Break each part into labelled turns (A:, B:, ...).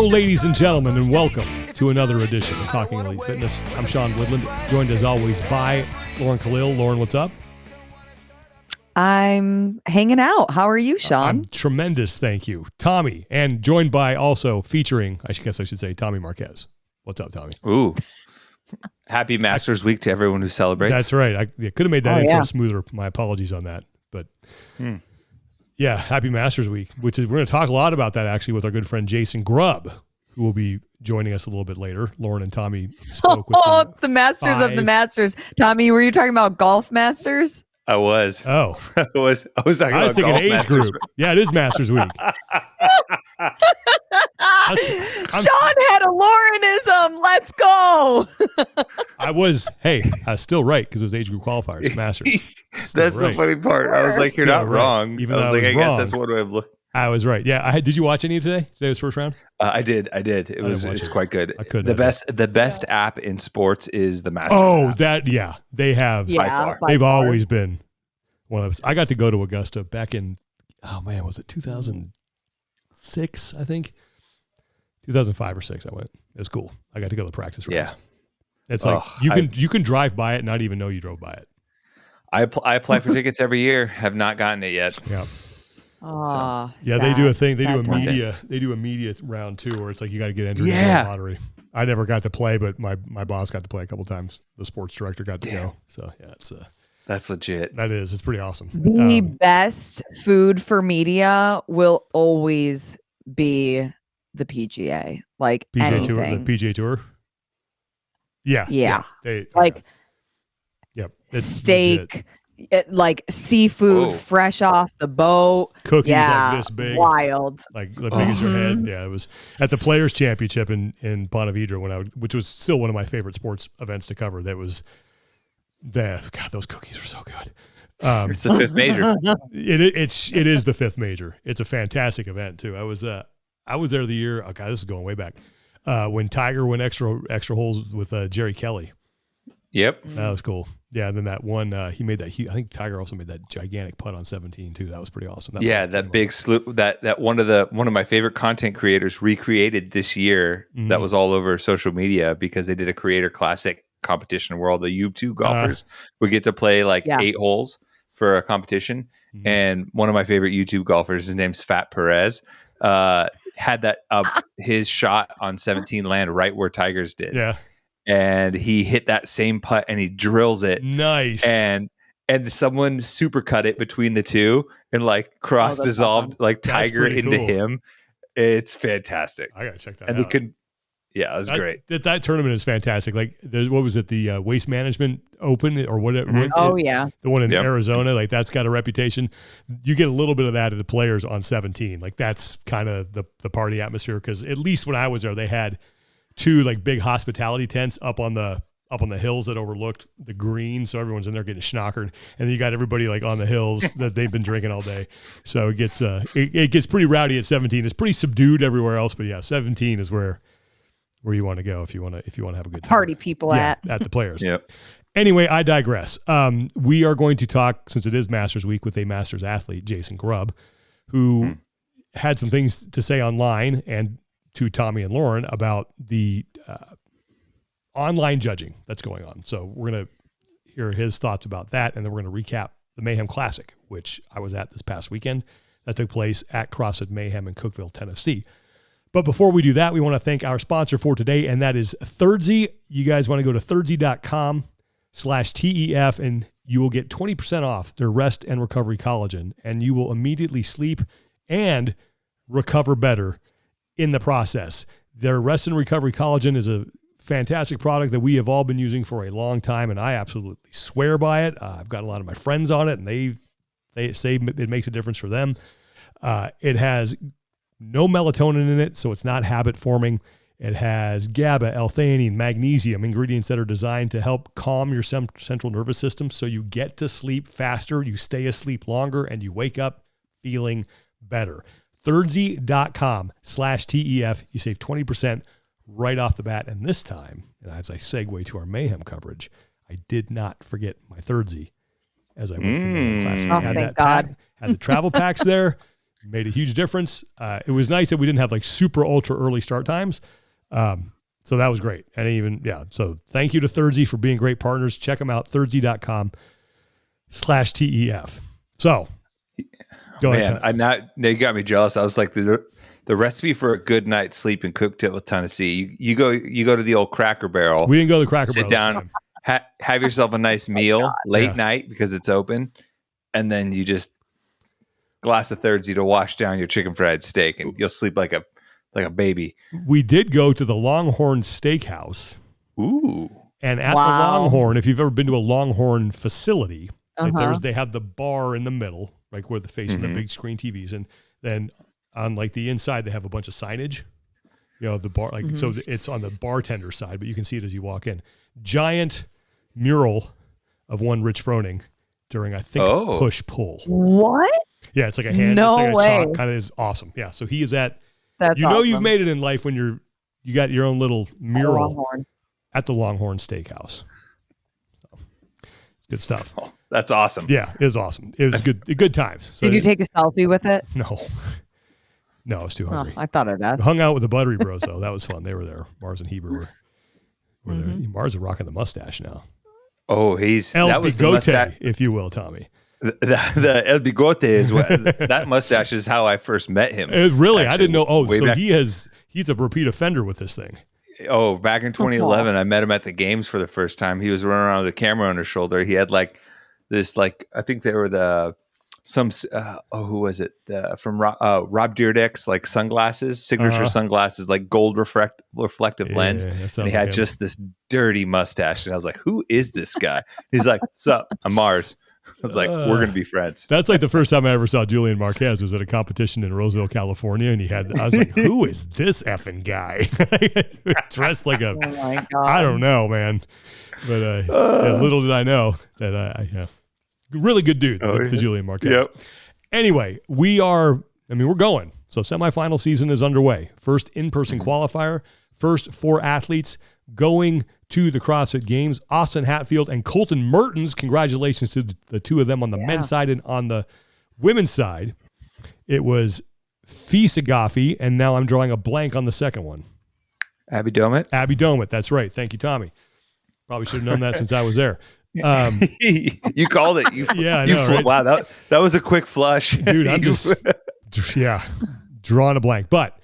A: ladies and gentlemen, and welcome to another edition of Talking Elite Fitness. I'm Sean Woodland, joined as always by Lauren Khalil. Lauren, what's up?
B: I'm hanging out. How are you, Sean?
A: I'm tremendous, thank you. Tommy, and joined by also featuring, I guess I should say, Tommy Marquez. What's up, Tommy?
C: Ooh. Happy Masters Week to everyone who celebrates.
A: That's right. I could have made that intro smoother. My apologies on that. But yeah, happy Masters Week, which is, we're going to talk a lot about that actually with our good friend Jason Grubb, who will be joining us a little bit later. Lauren and Tommy spoke with
B: the Masters of the Masters. Tommy, were you talking about golf Masters?
C: I was.
A: Oh.
C: I was talking about
A: thinking
C: golf
A: Age
C: Masters.
A: Group. Yeah, it is Masters Week.
B: Sean had a Laurenism. Let's go.
A: I was still right because it was Age Group qualifiers, Masters.
C: That's right. The funny part. I was like, you're not wrong.
A: Even
C: I was like, I guess that's one way of looking.
A: I was right. Yeah. Did you watch any today? Today was first round?
C: I did. It's quite good.
A: I couldn't.
C: The best app in sports is the Masters.
A: Oh,
C: app.
A: They have.
C: By far.
A: They've always been one of us. I got to go to Augusta back in, was it 2006, I think? 2005 or 6 I went. It was cool. I got to go to the practice rounds.
C: Yeah.
A: It's like you can drive by it and not even know you drove by it.
C: I apply for tickets every year. Have not gotten it yet.
A: Yeah.
B: Oh,
A: yeah, they do a thing. They do a media round too, where it's like you got to get entered in the lottery. I never got to play, but my boss got to play a couple times. The sports director got to go. So yeah,
C: that's legit.
A: That is. It's pretty awesome.
B: The best food for media will always be the PGA. Like
A: PGA
B: Tour,
A: the PGA Tour. Yeah.
B: They
A: it's
B: steak. Like seafood fresh off the boat.
A: Cookies like this big.
B: Wild.
A: Like big as your head. Yeah, it was at the Players Championship in Ponte Vedra which was still one of my favorite sports events to cover. That was those cookies were so good.
C: It's the fifth major.
A: It is the fifth major. It's a fantastic event too. I was there the year. Okay, this is going way back. When Tiger went extra holes with Jerry Kelly. Yep. That was cool. Yeah, and then that one, he made that. I think Tiger also made that gigantic putt on 17 too. That was pretty awesome.
C: That big sloop. That one of my favorite content creators recreated this year. Mm-hmm. That was all over social media because they did a Creator Classic competition where all the YouTube golfers would get to play 8 holes for a competition. Mm-hmm. And one of my favorite YouTube golfers, his name's Fat Perez, had that his shot on 17 land right where Tiger's did.
A: Yeah.
C: And he hit that same putt and he drills it.
A: Nice.
C: And someone super cut it between the two and cross dissolved Tiger into him. It's fantastic.
A: I gotta check that
C: out.
A: And
C: it was great.
A: That tournament is fantastic. What was it? The Waste Management Open or whatever.
B: Mm-hmm.
A: The one in Arizona. That's got a reputation. You get a little bit of that at the Players on 17. That's kind of the party atmosphere. Because at least when I was there, they had 2 big hospitality tents up on the hills that overlooked the green, so everyone's in there getting schnockered, and then you got everybody on the hills that they've been drinking all day. So it gets it gets pretty rowdy at 17. It's pretty subdued everywhere else, but yeah, 17 is where you want to go if you want to have a good time.
B: Party people at
A: the Players.
C: Yep.
A: Anyway, I digress. We are going to talk, since it is Masters Week, with a Masters athlete, Jason Grubb, who had some things to say online and to Tommy and Lauren about the online judging that's going on. So we're going to hear his thoughts about that, and then we're going to recap the Mayhem Classic, which I was at this past weekend. That took place at CrossFit Mayhem in Cookeville, Tennessee. But before we do that, we want to thank our sponsor for today, and that is Thirdzy. You guys want to go to thirdzy.com/TEF, and you will get 20% off their Rest and Recovery Collagen, and you will immediately sleep and recover better in the process. Their Rest and Recovery Collagen is a fantastic product that we have all been using for a long time, and I absolutely swear by it. I've got a lot of my friends on it, and they say it makes a difference for them. It has no melatonin in it, so it's not habit forming. It has GABA, L-theanine, magnesium, ingredients that are designed to help calm your central nervous system so you get to sleep faster, you stay asleep longer, and you wake up feeling better. Thirdzy.com/TEF. You save 20% right off the bat. And this time, and as I segue to our Mayhem coverage, I did not forget my Thirdzy as I went through the Mayhem Classic.
B: Oh, thank God.
A: Had the travel packs there. made a huge difference. It was nice that we didn't have like super ultra early start times. So that was great. And even, so thank you to Thirdzy for being great partners. Check them out, thirdzy.com/TEF. So go ahead.
C: Now you got me jealous. I was like, the recipe for a good night's sleep in Cookeville, Tennessee. You go to the old Cracker Barrel.
A: We didn't go to the Cracker Barrel.
C: Sit down, have yourself a nice meal late night because it's open. And then you just glass of Thirdzy to wash down your chicken fried steak and you'll sleep like a baby.
A: We did go to the Longhorn Steakhouse.
C: Ooh.
A: And at the Longhorn, if you've ever been to a Longhorn facility, they have the bar in the middle, like where the face of the big screen TVs. And then on like the inside, they have a bunch of signage, the bar, like, so it's on the bartender side, but you can see it as you walk in. Giant mural of one Rich Froning during, I think, push pull.
B: What?
A: Yeah. It's like a hand.
B: No
A: it's like
B: way.
A: a chalk, kind of is awesome. Yeah. So he is at,
B: That's
A: awesome. You've made it in life when you got your own little mural at the Longhorn Steakhouse. So, good stuff.
C: Oh, that's awesome.
A: Yeah, it was awesome. It was good times. So
B: did you take a selfie with it?
A: No, I was too hungry.
B: I thought I'd ask.
A: Hung out with the Buttery Bros though. That was fun. They were there. Mars and Heber were there. Mars is rocking the mustache now.
C: Oh,
A: that was the mustache, if you will, Tommy.
C: The El Bigote is what that mustache is how I first met him.
A: Really? Actually, I didn't know. Oh, so back, he's a repeat offender with this thing.
C: Oh, back in 2011, I met him at the games for the first time. He was running around with a camera on his shoulder. He had like this, like, I think they were who was it? From Rob Dyrdek's like sunglasses, signature sunglasses, like gold reflective lens. And he had just this dirty mustache. And I was like, who is this guy? He's like, sup, I'm Mars. I was like, we're going to be friends.
A: That's like the first time I ever saw Julian Marquez was at a competition in Roseville, California. And I was like, who is this effing guy? Dressed like a, I don't know, man. But little did I know that really good dude, the Julian Marquez.
C: Yep.
A: Anyway, we're going. So semifinal season is underway. First in-person qualifier, first 4 athletes going to the CrossFit Games. Austin Hatfield and Colton Mertens, congratulations to the two of them on the men's side and on the women's side. It was Fisa, and now I'm drawing a blank on the second one.
C: Abby Domit,
A: that's right. Thank you, Tommy. Probably should have known that since I was there.
C: You called it.
A: I know, right?
C: Wow, that was a quick flush.
A: Dude, I'm just drawing a blank. But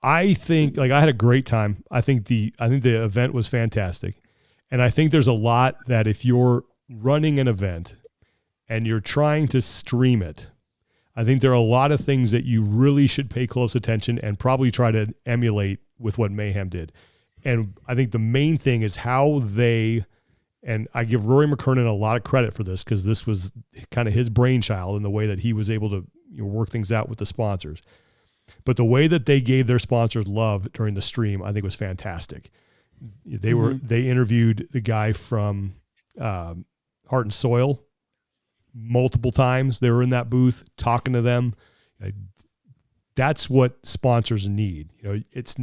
A: I think I had a great time. I think the event was fantastic. And I think there's a lot that if you're running an event and you're trying to stream it, I think there are a lot of things that you really should pay close attention and probably try to emulate with what Mayhem did. And I think the main thing is how and I give Rory McKernan a lot of credit for this because this was kind of his brainchild in the way that he was able to work things out with the sponsors. But the way that they gave their sponsors love during the stream, I think was fantastic. They interviewed the guy from Heart and Soil multiple times. They were in that booth talking to them. That's what sponsors need. It's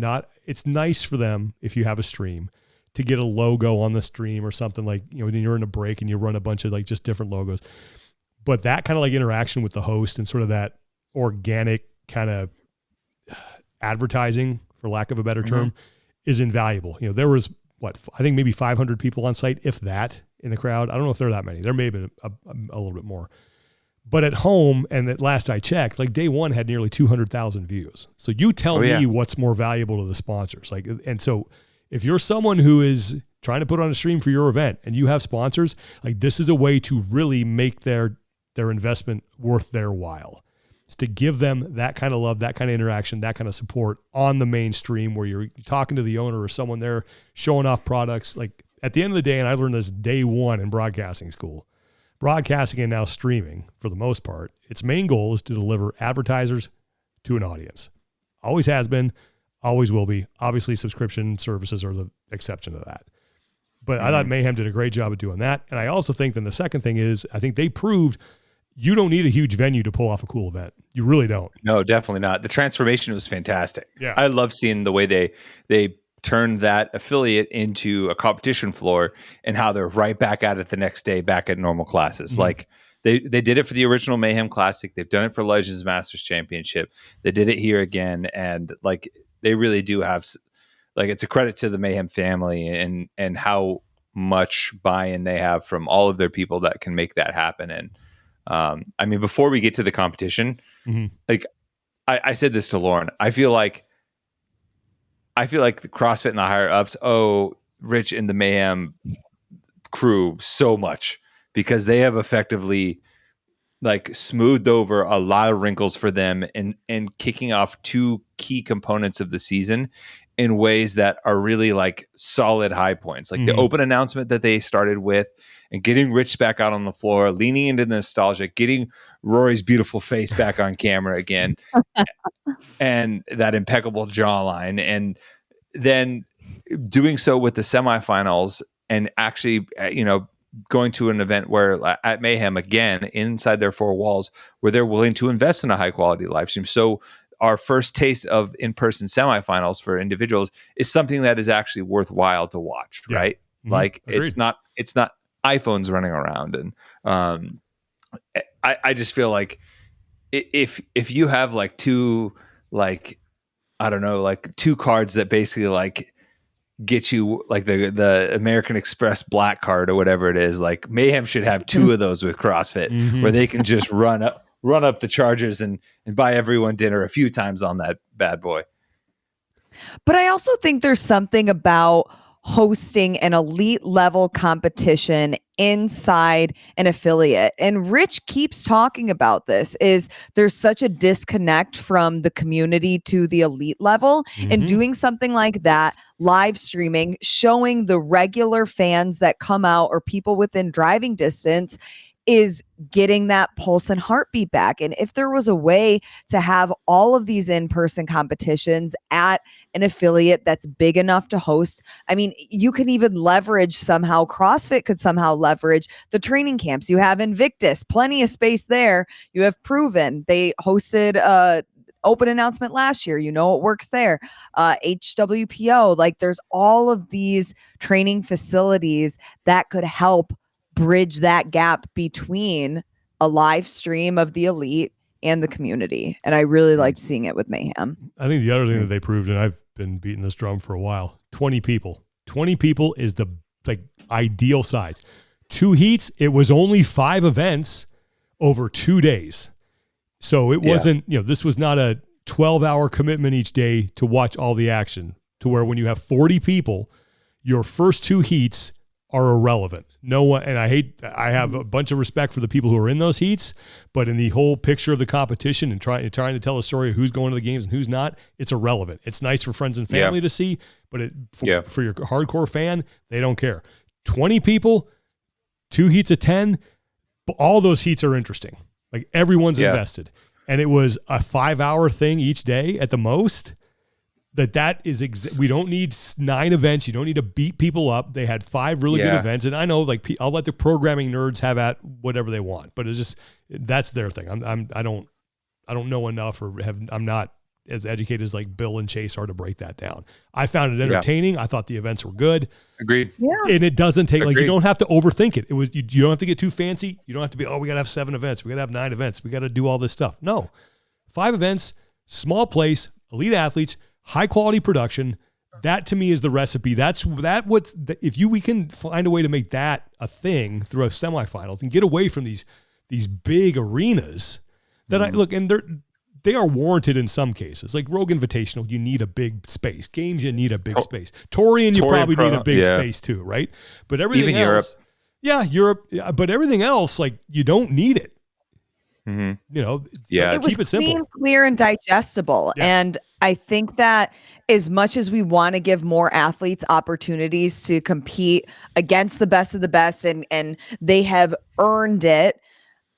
A: nice for them if you have a stream to get a logo on the stream or something like, when you're in a break and you run a bunch of like just different logos. But that kind of like interaction with the host and sort of that organic kind of advertising, for lack of a better term, is invaluable. There was I think maybe 500 people on site, if that, in the crowd. I don't know if there are that many. There may have been a little bit more. But at home, and at last I checked, like day one had nearly 200,000 views. So you tell me what's more valuable to the sponsors. And so if you're someone who is trying to put on a stream for your event and you have sponsors, this is a way to really make their investment worth their while. It's to give them that kind of love, that kind of interaction, that kind of support on the main stream where you're talking to the owner or someone there showing off products. Like at the end of the day, and I learned this day one in broadcasting school, broadcasting and now streaming, for the most part, its main goal is to deliver advertisers to an audience. Always has been, always will be. Obviously, subscription services are the exception to that. But I thought Mayhem did a great job of doing that. And I also think then the second thing is, I think they proved you don't need a huge venue to pull off a cool event. You really don't.
C: No, definitely not. The transformation was fantastic.
A: Yeah.
C: I love seeing the way they turned that affiliate into a competition floor and how they're right back at it the next day, back at normal classes. Like They did it for the original Mayhem Classic. They've done it for Legends Masters Championship. They did it here again, and like they really do have, like, it's a credit to the Mayhem family and how much buy-in they have from all of their people that can make that happen. And I mean, before we get to the competition, like I said this to Lauren, I feel like the CrossFit and the higher ups owe Rich and the Mayhem crew so much, because they have effectively like smoothed over a lot of wrinkles for them and kicking off two key components of the season in ways that are really like solid high points. Like the open announcement that they started with, and getting Rich back out on the floor, leaning into the nostalgia, getting Rory's beautiful face back on camera again, and that impeccable jawline, and then doing so with the semifinals, and actually, going to an event where at Mayhem again, inside their four walls, where they're willing to invest in a high quality live stream. So our first taste of in-person semifinals for individuals is something that is actually worthwhile to watch, right? Like
A: Agreed.
C: it's not iPhones running around. And I just feel like if you have like two, like, I don't know, like two cards that basically like get you like the American Express black card or whatever it is, like Mayhem should have two of those with CrossFit, where they can just run up the charges and buy everyone dinner a few times on that bad boy.
B: But I also think there's something about hosting an elite level competition inside an affiliate. And Rich keeps talking about this, is there's such a disconnect from the community to the elite level, and doing something like that, live streaming, showing the regular fans that come out or people within driving distance, is getting that pulse and heartbeat back. And if there was a way to have all of these in-person competitions at an affiliate that's big enough to host, I mean, you can even leverage somehow, CrossFit could somehow leverage the training camps. You have Invictus, plenty of space there. You have Proven. They hosted open announcement last year. It works there. HWPO, like there's all of these training facilities that could help bridge that gap between a live stream of the elite and the community. And I really liked seeing it with Mayhem.
A: I think the other thing that they proved, and I've been beating this drum for a while, 20 people. 20 people is the like ideal size. 2 heats, it was only 5 events over 2 days. So it wasn't, this was not a 12-hour commitment each day to watch all the action, to where when you have 40 people, your first 2 heats are irrelevant. No one, and I have a bunch of respect for the people who are in those heats, but in the whole picture of the competition and trying to tell a story of who's going to the games and who's not, it's irrelevant. It's nice for friends and family to see, but for your hardcore fan, they don't care. 20 people, 2 heats of 10, all those heats are interesting. Like everyone's invested. And it was a 5-hour thing each day at the most. That is we don't need 9 events. You don't need to beat people up. They had 5 really good events, and I know, like, I'll let the programming nerds have at whatever they want, but it's just, that's their thing. I don't know enough, or I'm not as educated as like Bill and Chase are to break that down. I found it entertaining. I thought the events were good.
C: Agreed.
B: Yeah.
A: And it doesn't take, like, you don't have to overthink it. It was, you don't have to get too fancy. You don't have to be, we got to have 7 events. We got to have 9 events. We got to do all this stuff. No, 5 events, small place, elite athletes, high quality production. That to me is the recipe. We can find a way to make that a thing through a semifinals and get away from these big arenas that and they are warranted in some cases. Like Rogue Invitational, you need a big space. Games, you need a big space. Torian, you probably need a big space too, right? But everything
C: even
A: else, Europe. But everything else, like, you don't need it.
B: It
A: keep
B: was
A: it simple,
B: clean, clear, and digestible.
A: Yeah.
B: And I think that as much as we want to give more athletes opportunities to compete against the best of the best, and they have earned it,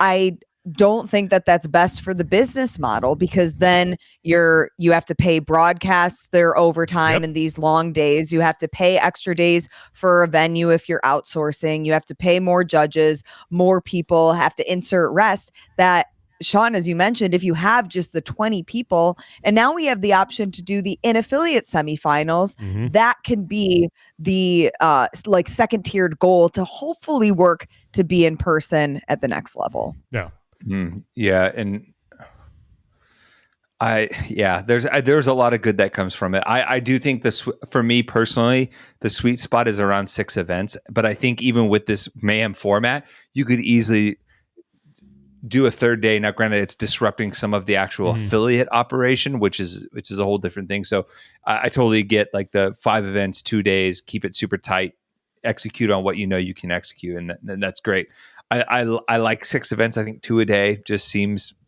B: I don't think that that's best for the business model, because then you have to pay broadcasts their overtime in these long days. You have to pay extra days for a venue if you're outsourcing. You have to pay more judges, more people have to insert rest. That Sean, as you mentioned, if you have just the 20 people, and now we have the option to do the in-affiliate semifinals, that can be the like second tiered goal to hopefully work to be in person at the next level.
A: Yeah.
C: Yeah. And there's a lot of good that comes from it. I do think for me personally, the sweet spot is around 6 events, but I think even with this Mayhem format, you could easily do a third day. Now, granted, it's disrupting some of the actual affiliate operation, which is a whole different thing. So I totally get like the 5 events, 2 days, keep it super tight, execute on what you know you can execute, and that's great. I like 6 events. I think 2 a day just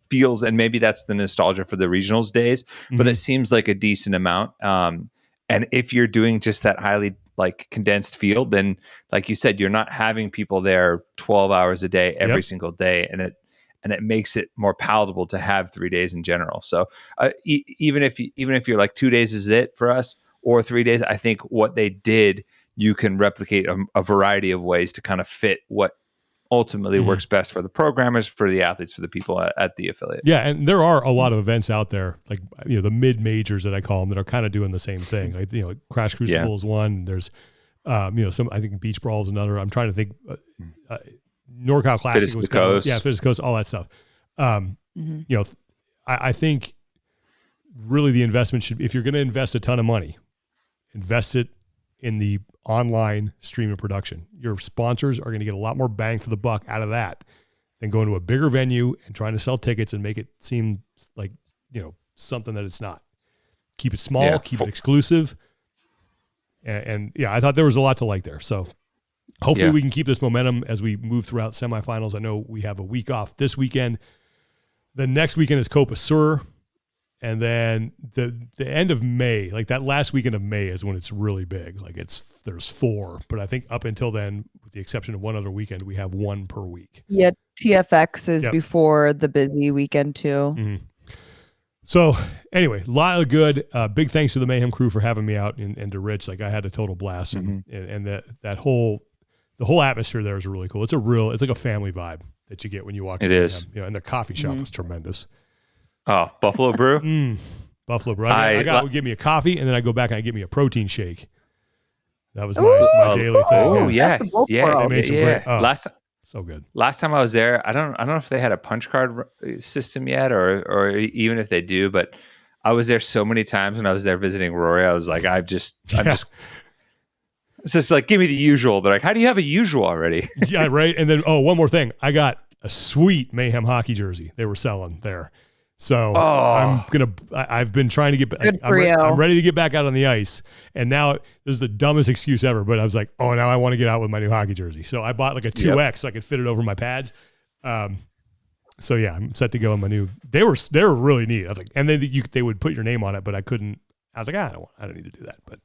C: feels, and maybe that's the nostalgia for the regionals days, but it seems like a decent amount. And if you're doing just that highly like condensed field, then like you said, you're not having people there 12 hours a day every single day, and it makes it more palatable to have 3 days in general. So even if you're like 2 days is it for us, or 3 days, I think what they did, you can replicate a variety of ways to kind of fit what ultimately works best for the programmers, for the athletes, for the people at the affiliate.
A: Yeah, and there are a lot of events out there, like the mid majors that I call them, that are kind of doing the same thing. Like like Crash Crucible is one. There's some, I think Beach Brawl is another. I'm trying to think. NorCal Classic
C: Fittest
A: was
C: Coast.
A: Fittest Coast, all that stuff. I think really the investment should, if you're going to invest a ton of money, invest it in the online streaming production. Your sponsors are going to get a lot more bang for the buck out of that than going to a bigger venue and trying to sell tickets and make it seem like, something that it's not. Keep it small, keep it exclusive. And I thought there was a lot to like there. So hopefully we can keep this momentum as we move throughout semifinals. I know we have a week off this weekend. The next weekend is Copa Sur. And then the end of May, like that last weekend of May, is when it's really big. Like there's 4, but I think up until then, with the exception of one other weekend, we have 1 per week.
B: Yeah, TFX is before the busy weekend too.
A: So anyway, a lot of good. Big thanks to the Mayhem crew for having me out, and to Rich. Like I had a total blast, and the whole atmosphere there is really cool. It's like a family vibe that you get when you walk in. It is. And the coffee shop was tremendous.
C: Oh, Buffalo Brew?
A: Buffalo Brew. I got would give me a coffee, and then I go back and I get me a protein shake. That was my daily thing.
C: Oh, yeah.
A: They made some great. So good.
C: Last time I was there, I don't know if they had a punch card system yet, or even if they do, but I was there so many times when I was there visiting Rory. I was like, I'm just, it's just like, give me the usual. They're like, how do you have a usual already?
A: Yeah, right. And then, one more thing. I got a sweet Mayhem hockey jersey they were selling there. So I've been trying to get back. I'm ready to get back out on the ice. And now this is the dumbest excuse ever, but I was like, now I want to get out with my new hockey jersey. So I bought like a 2X so I could fit it over my pads. So yeah, I'm set to go on my new. They were really neat. I was like, and then they would put your name on it, but I couldn't. I was like, I don't need to do that. But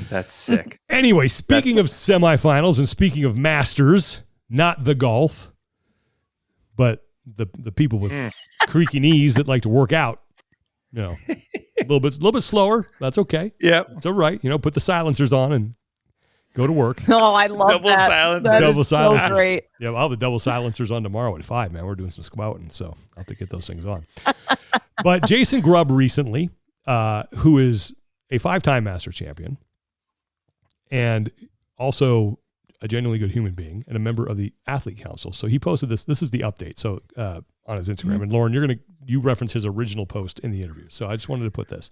C: that's sick.
A: Anyway, speaking of semifinals and speaking of Masters, not the golf, but the people with creaky knees that like to work out, a little bit slower. That's okay.
C: Yeah,
A: it's all right. Put the silencers on and go to work.
B: Oh, I love
C: double
B: that.
C: Silencers.
A: Double silencers.
B: So great.
A: Yeah, I'll have the double silencers on tomorrow at 5. Man, we're doing some squatting, so I'll have to get those things on. But Jason Grubb recently, who is a 5-time Masters champion and also a genuinely good human being and a member of the Athlete Council. So he posted this. This is the update. So on his Instagram. And Lauren, you reference his original post in the interview. So I just wanted to put this.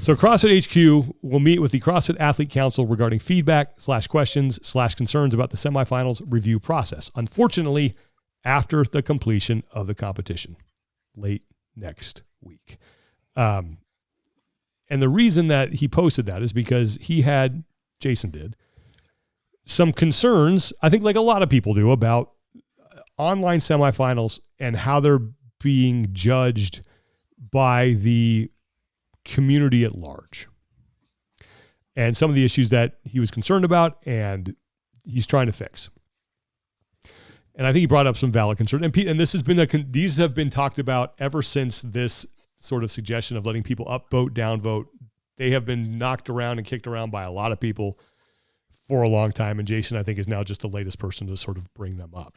A: So CrossFit HQ will meet with the CrossFit Athlete Council regarding feedback / questions / concerns about the semifinals review process. Unfortunately, after the completion of the competition late next week. And the reason that he posted that is because Jason did, some concerns, I think like a lot of people do, about online semifinals and how they're being judged by the community at large. And some of the issues that he was concerned about and he's trying to fix. And I think he brought up some valid concerns. And this has been these have been talked about ever since this sort of suggestion of letting people upvote, downvote. They have been knocked around and kicked around by a lot of people for a long time. And Jason, I think, is now just the latest person to sort of bring them up.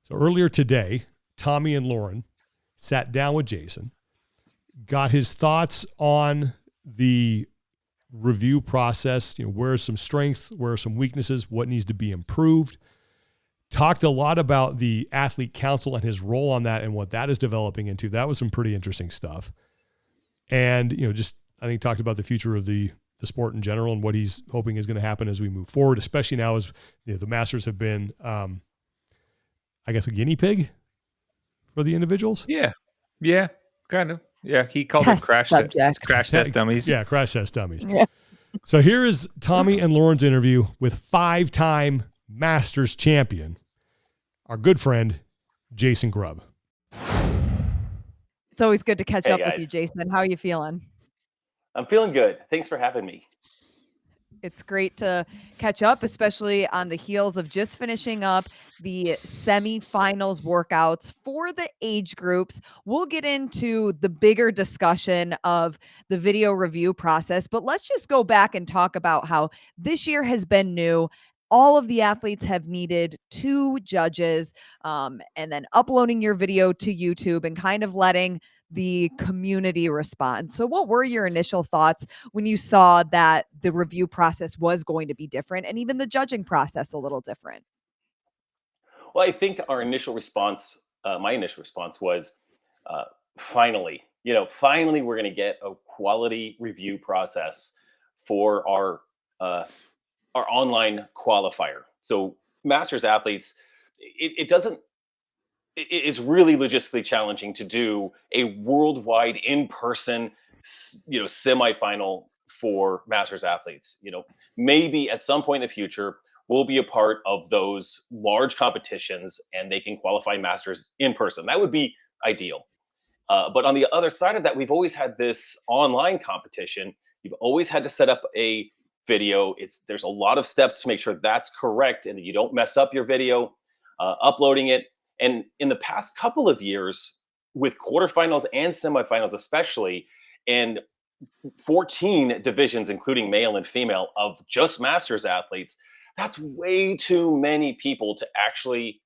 A: So earlier today, Tommy and Lauren sat down with Jason, got his thoughts on the review process, where are some strengths, where are some weaknesses, what needs to be improved. Talked a lot about the Athlete Council and his role on that and what that is developing into. That was some pretty interesting stuff. And, I think talked about the future of the sport in general and what he's hoping is going to happen as we move forward, especially now as the Masters have been, I guess, a guinea pig for the individuals.
C: Yeah, kind of. Yeah, he called
B: Test
C: it crash test dummies.
A: Yeah, crash test dummies.
B: Yeah.
A: So here is Tommy and Lauren's interview with 5-time Masters champion, our good friend, Jason Grubb.
B: It's always good to catch up
D: guys.
B: with you, Jason. How are you feeling?
D: I'm feeling good. Thanks for having me.
B: It's great to catch up, especially on the heels of just finishing up the semifinals workouts for the age groups. We'll get into the bigger discussion of the video review process, but let's just go back and talk about how this year has been new. All of the athletes have needed 2 judges, and then uploading your video to YouTube and kind of letting the community respond. So what were your initial thoughts when you saw that the review process was going to be different and even the judging process a little different?
D: Well, I think our initial response, my initial response was, finally, finally we're going to get a quality review process for our online qualifier. So Masters athletes, it's really logistically challenging to do a worldwide in-person, semifinal for Masters athletes. Maybe at some point in the future, we'll be a part of those large competitions and they can qualify Masters in person. That would be ideal. But on the other side of that, we've always had this online competition. You've always had to set up a video. There's a lot of steps to make sure that's correct and that you don't mess up your video, uploading it. And in the past couple of years, with quarterfinals and semifinals especially, and 14 divisions, including male and female, of just Masters athletes, that's way too many people to actually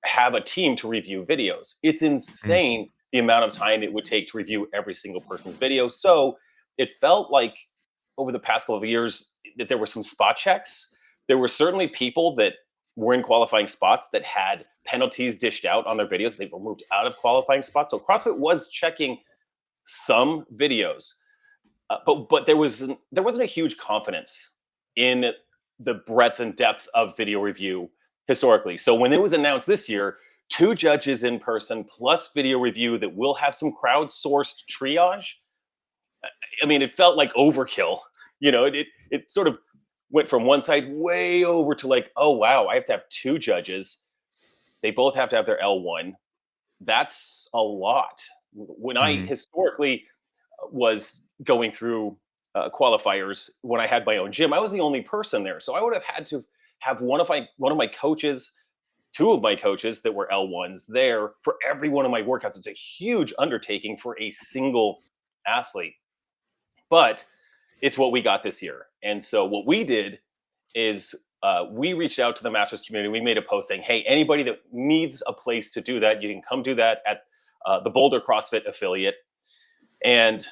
D: have a team to review videos. It's insane the amount of time it would take to review every single person's video. So it felt like over the past couple of years that there were some spot checks. There were certainly people that were in qualifying spots that had penalties dished out on their videos. They were moved out of qualifying spots. So CrossFit was checking some videos, but there wasn't a huge confidence in the breadth and depth of video review historically. So when it was announced this year, 2 judges in person plus video review that will have some crowdsourced triage, I mean, it felt like overkill. It sort of went from one side way over to like, oh, wow, I have to have 2 judges. They both have to have their L1. That's a lot. When I historically was going through qualifiers, when I had my own gym, I was the only person there. So I would have had to have one of my coaches, 2 of my coaches that were L1s there for every one of my workouts. It's a huge undertaking for a single athlete. But it's what we got this year. And so what we did is we reached out to the Masters community. We made a post saying, hey, anybody that needs a place to do that, you can come do that at the Boulder CrossFit affiliate. And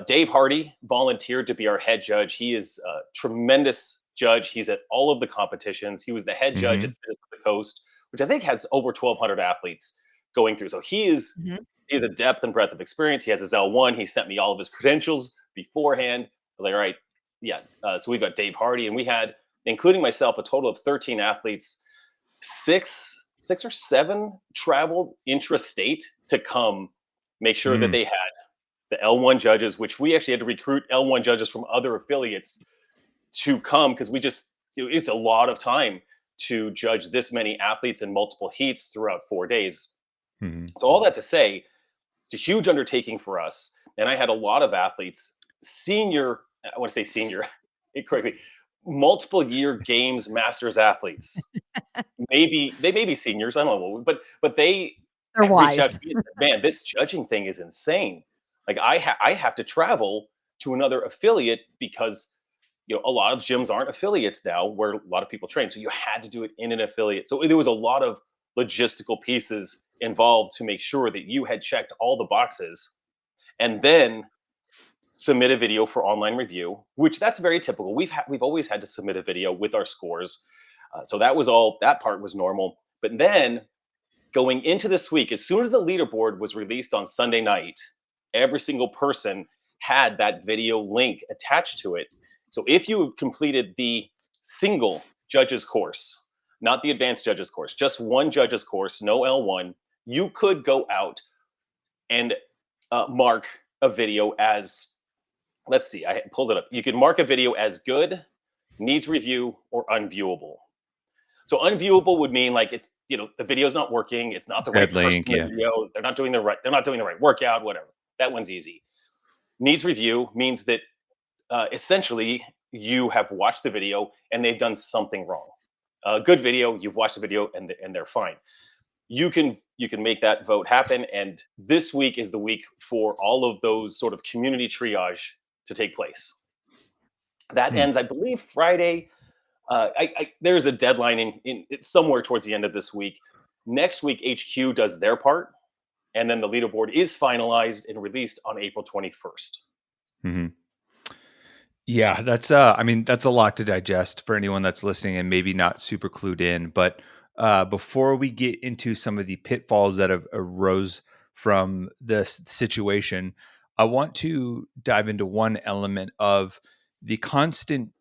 D: Dave Hardy volunteered to be our head judge. He is a tremendous judge. He's at all of the competitions. He was the head judge at Fitness of the Coast, which I think has over 1,200 athletes going through. So he is a depth and breadth of experience. He has his L1. He sent me all of his credentials beforehand. I was like, all right, yeah. So we've got Dave Hardy, and we had, including myself, a total of 13 athletes. 6 or 7 traveled intrastate to come make sure that they had the L1 judges, which we actually had to recruit L1 judges from other affiliates to come because it's a lot of time to judge this many athletes in multiple heats throughout 4 days. So all that to say, it's a huge undertaking for us. And I had a lot of athletes, I want to say senior, incorrectly, multiple year games Masters athletes. They may be seniors, I don't know, but they're
B: wise.
D: out to me and said, man, this judging thing is insane. Like I have to travel to another affiliate because a lot of gyms aren't affiliates now where a lot of people train. So you had to do it in an affiliate. So there was a lot of logistical pieces involved to make sure that you had checked all the boxes, and then submit a video for online review, which that's very typical. We've always had to submit a video with our scores. So that part was normal. But then going into this week, as soon as the leaderboard was released on Sunday night, every single person had that video link attached to it. So if you completed the single judges course, not the advanced judges course, just one judges course, no L1, you could go out and mark a video as, let's see, I pulled it up. You can mark a video as good, needs review, or unviewable. So unviewable would mean like it's, the video's not working, it's not the right person
C: link,
D: in the video, they're not doing the right workout, whatever. That one's easy. Needs review means that essentially you have watched the video and they've done something wrong. Good video, you've watched the video and they're fine. You can make that vote happen, and this week is the week for all of those sort of community triage to take place. That ends, I believe, Friday. There's a deadline in somewhere towards the end of this week. Next week, HQ does their part, and then the leaderboard is finalized and released on April 21st.
C: Mm-hmm. Yeah, that's a lot to digest for anyone that's listening and maybe not super clued in. But before we get into some of the pitfalls that have arose from this situation, I want to dive into one element of the constant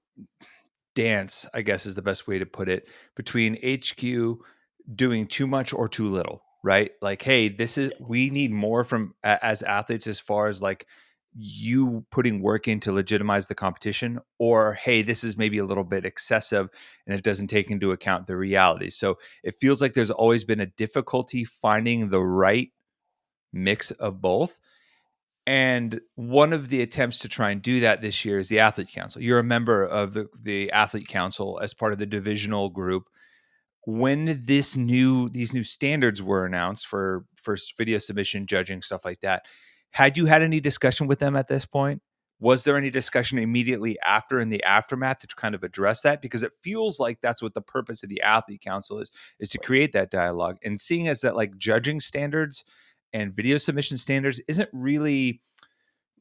C: dance, I guess is the best way to put it, between HQ doing too much or too little, right? Like, hey, we need more from as athletes as far as like you putting work in to legitimize the competition, or hey, this is maybe a little bit excessive and it doesn't take into account the reality. So it feels like there's always been a difficulty finding the right mix of both. And one of the attempts to try and do that this year is the Athlete Council. You're a member of the Athlete Council as part of the divisional group. When these new standards were announced for video submission, judging, stuff like that, had you had any discussion with them at this point? Was there any discussion immediately after in the aftermath to kind of address that? Because it feels like that's what the purpose of the Athlete Council is to create that dialogue. And seeing as that like judging standards and video submission standards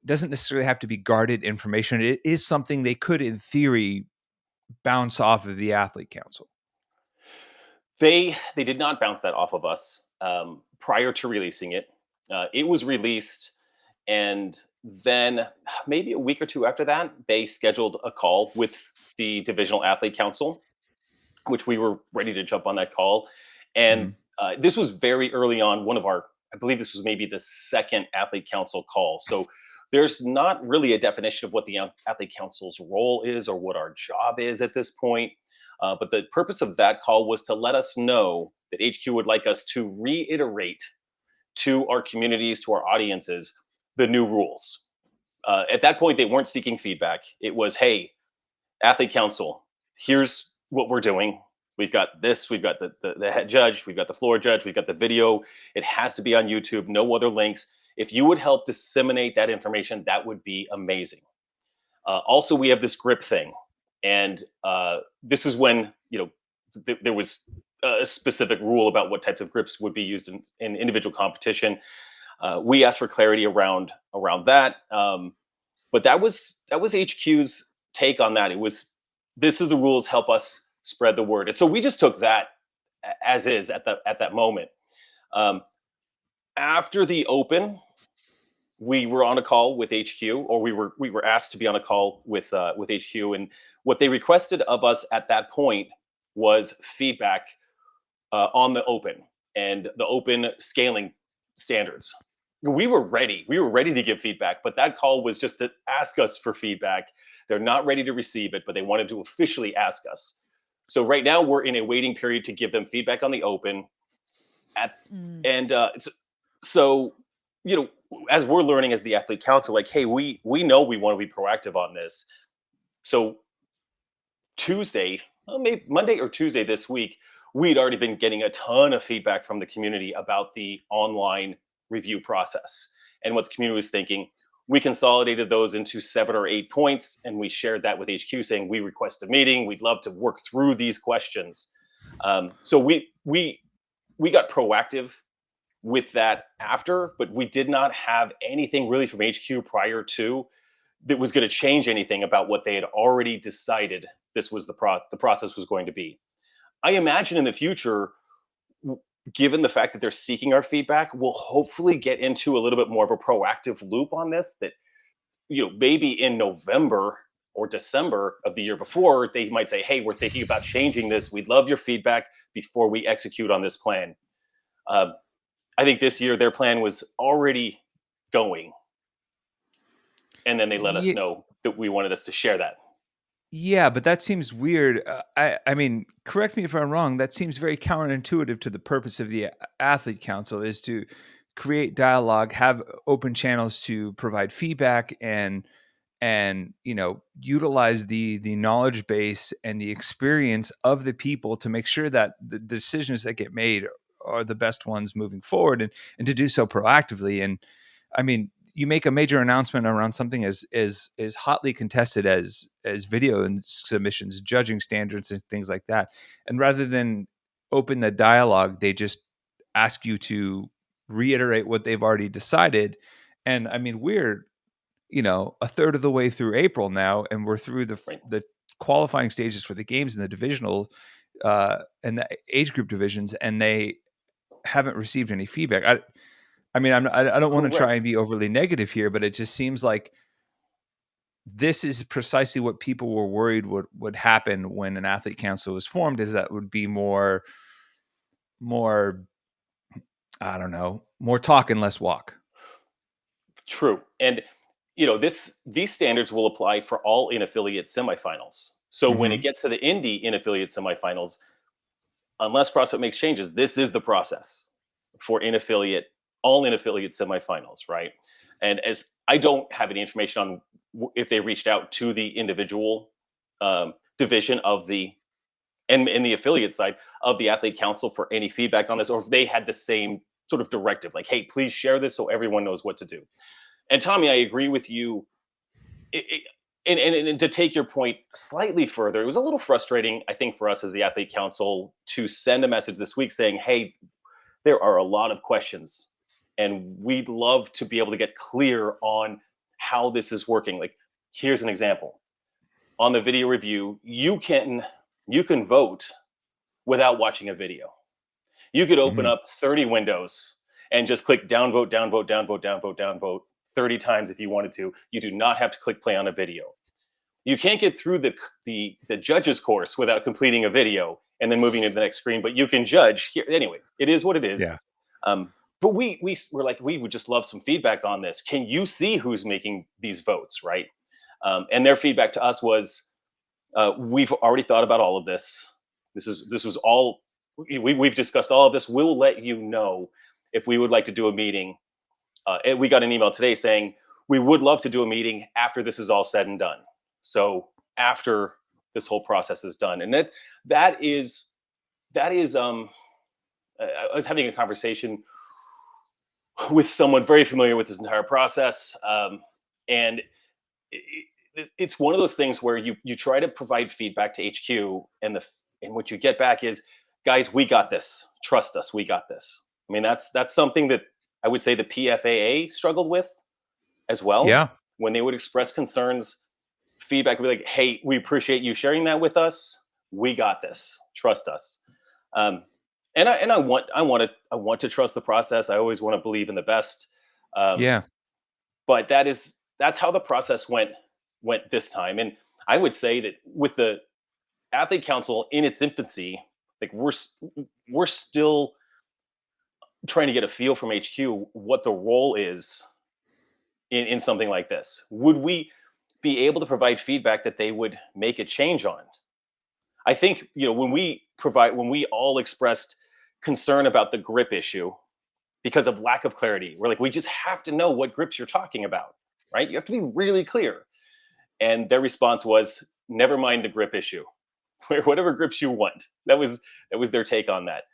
C: doesn't necessarily have to be guarded information. It is something they could, in theory, bounce off of the Athlete Council.
D: They did not bounce that off of us prior to releasing it. It was released, and then maybe a week or two after that, they scheduled a call with the Divisional Athlete Council, which we were ready to jump on that call. And this was very early on. I believe this was maybe the second Athlete Council call. So there's not really a definition of what the Athlete Council's role is or what our job is at this point. But the purpose of that call was to let us know that HQ would like us to reiterate to our communities, to our audiences, the new rules. At that point, they weren't seeking feedback. It was, hey, Athlete Council, here's what we're doing. We've got this, we've got the head judge, we've got the floor judge, we've got the video. It has to be on YouTube, no other links. If you would help disseminate that information, that would be amazing. Also, we have this grip thing. And this is when, there was a specific rule about what types of grips would be used in individual competition. We asked for clarity around that. But that was HQ's take on that. It was, this is the rules, help us spread the word. And so we just took that as is at that moment. After the Open, we were on a call with HQ, or we were asked to be on a call with HQ, and what they requested of us at that point was feedback on the Open and the Open scaling standards. We were ready to give feedback, but that call was just to ask us for feedback. They're not ready to receive it, but they wanted to officially ask us. So right now we're in a waiting period to give them feedback on the Open. So as we're learning as the Athlete Council, like, hey, we know we want to be proactive on this. So Tuesday, maybe Monday or Tuesday this week, we'd already been getting a ton of feedback from the community about the online review process and what the community was thinking. We consolidated those into 7 or 8 points, and we shared that with HQ, saying we request a meeting. We'd love to work through these questions. So we got proactive with that after, but we did not have anything really from HQ prior to that was going to change anything about what they had already decided this was the process was going to be. I imagine in the future, given the fact that they're seeking our feedback, we'll hopefully get into a little bit more of a proactive loop on this, that, maybe in November or December of the year before, they might say, hey, we're thinking about changing this. We'd love your feedback before we execute on this plan. I think this year their plan was already going. And then they let us know that we wanted us to share that.
C: Yeah, but that seems weird. I mean, correct me if I'm wrong. That seems very counterintuitive to the purpose of the Athlete Council, is to create dialogue, have open channels to provide feedback, and utilize the knowledge base and the experience of the people to make sure that the decisions that get made are the best ones moving forward, and to do so proactively. And I mean, you make a major announcement around something as hotly contested as video and submissions, judging standards, and things like that. And rather than open the dialogue, they just ask you to reiterate what they've already decided. And I mean, we're a third of the way through April now, and we're through the qualifying stages for the games and the divisional and the age group divisions, and they haven't received any feedback. I mean, I don't want to try and be overly negative here, but it just seems like this is precisely what people were worried would happen when an athlete council was formed, is that would be more, I don't know, more talk and less walk.
D: True. And these standards will apply for all in-affiliate semifinals. So when it gets to the Indy in-affiliate semifinals, unless CrossFit makes changes, this is the process for all in-affiliate semifinals, right? And as I don't have any information on if they reached out to the individual division of in the affiliate side of the Athlete Council for any feedback on this, or if they had the same sort of directive, like, hey, please share this so everyone knows what to do. And Tommy, I agree with you. And to take your point slightly further, it was a little frustrating, I think, for us as the Athlete Council to send a message this week saying, hey, there are a lot of questions and we'd love to be able to get clear on how this is working. Like, here's an example. On the video review, you can vote without watching a video. You could open up 30 windows and just click downvote, downvote, downvote, downvote, downvote 30 times if you wanted to. You do not have to click play on a video. You can't get through the judges course without completing a video and then moving to the next screen, but you can judge here. Anyway, it is what it is.
C: Yeah.
D: But we're like, we would just love some feedback on this. Can you see who's making these votes, right? And their feedback to us was, we've already thought about all of this. This was all, we've discussed all of this. We'll let you know if we would like to do a meeting. And we got an email today saying we would love to do a meeting after this is all said and done. So after this whole process is done, and that is I was having a conversation with someone very familiar with this entire process, and it's one of those things where you try to provide feedback to HQ, and what you get back is, guys, we got this. Trust us, we got this. I mean, that's something that I would say the PFAA struggled with as well.
C: Yeah.
D: When they would express concerns, feedback would be like, hey, we appreciate you sharing that with us. We got this. Trust us. And I want to trust the process. I always want to believe in the best. But that's how the process went this time. And I would say that with the Athlete Council in its infancy, like we're still trying to get a feel from HQ what the role is in something like this. Would we be able to provide feedback that they would make a change on? I think, when we all expressed concern about the grip issue because of lack of clarity, we're like, we just have to know what grips you're talking about, right? You have to be really clear. And their response was, never mind the grip issue. Whatever grips you want. That was their take on that.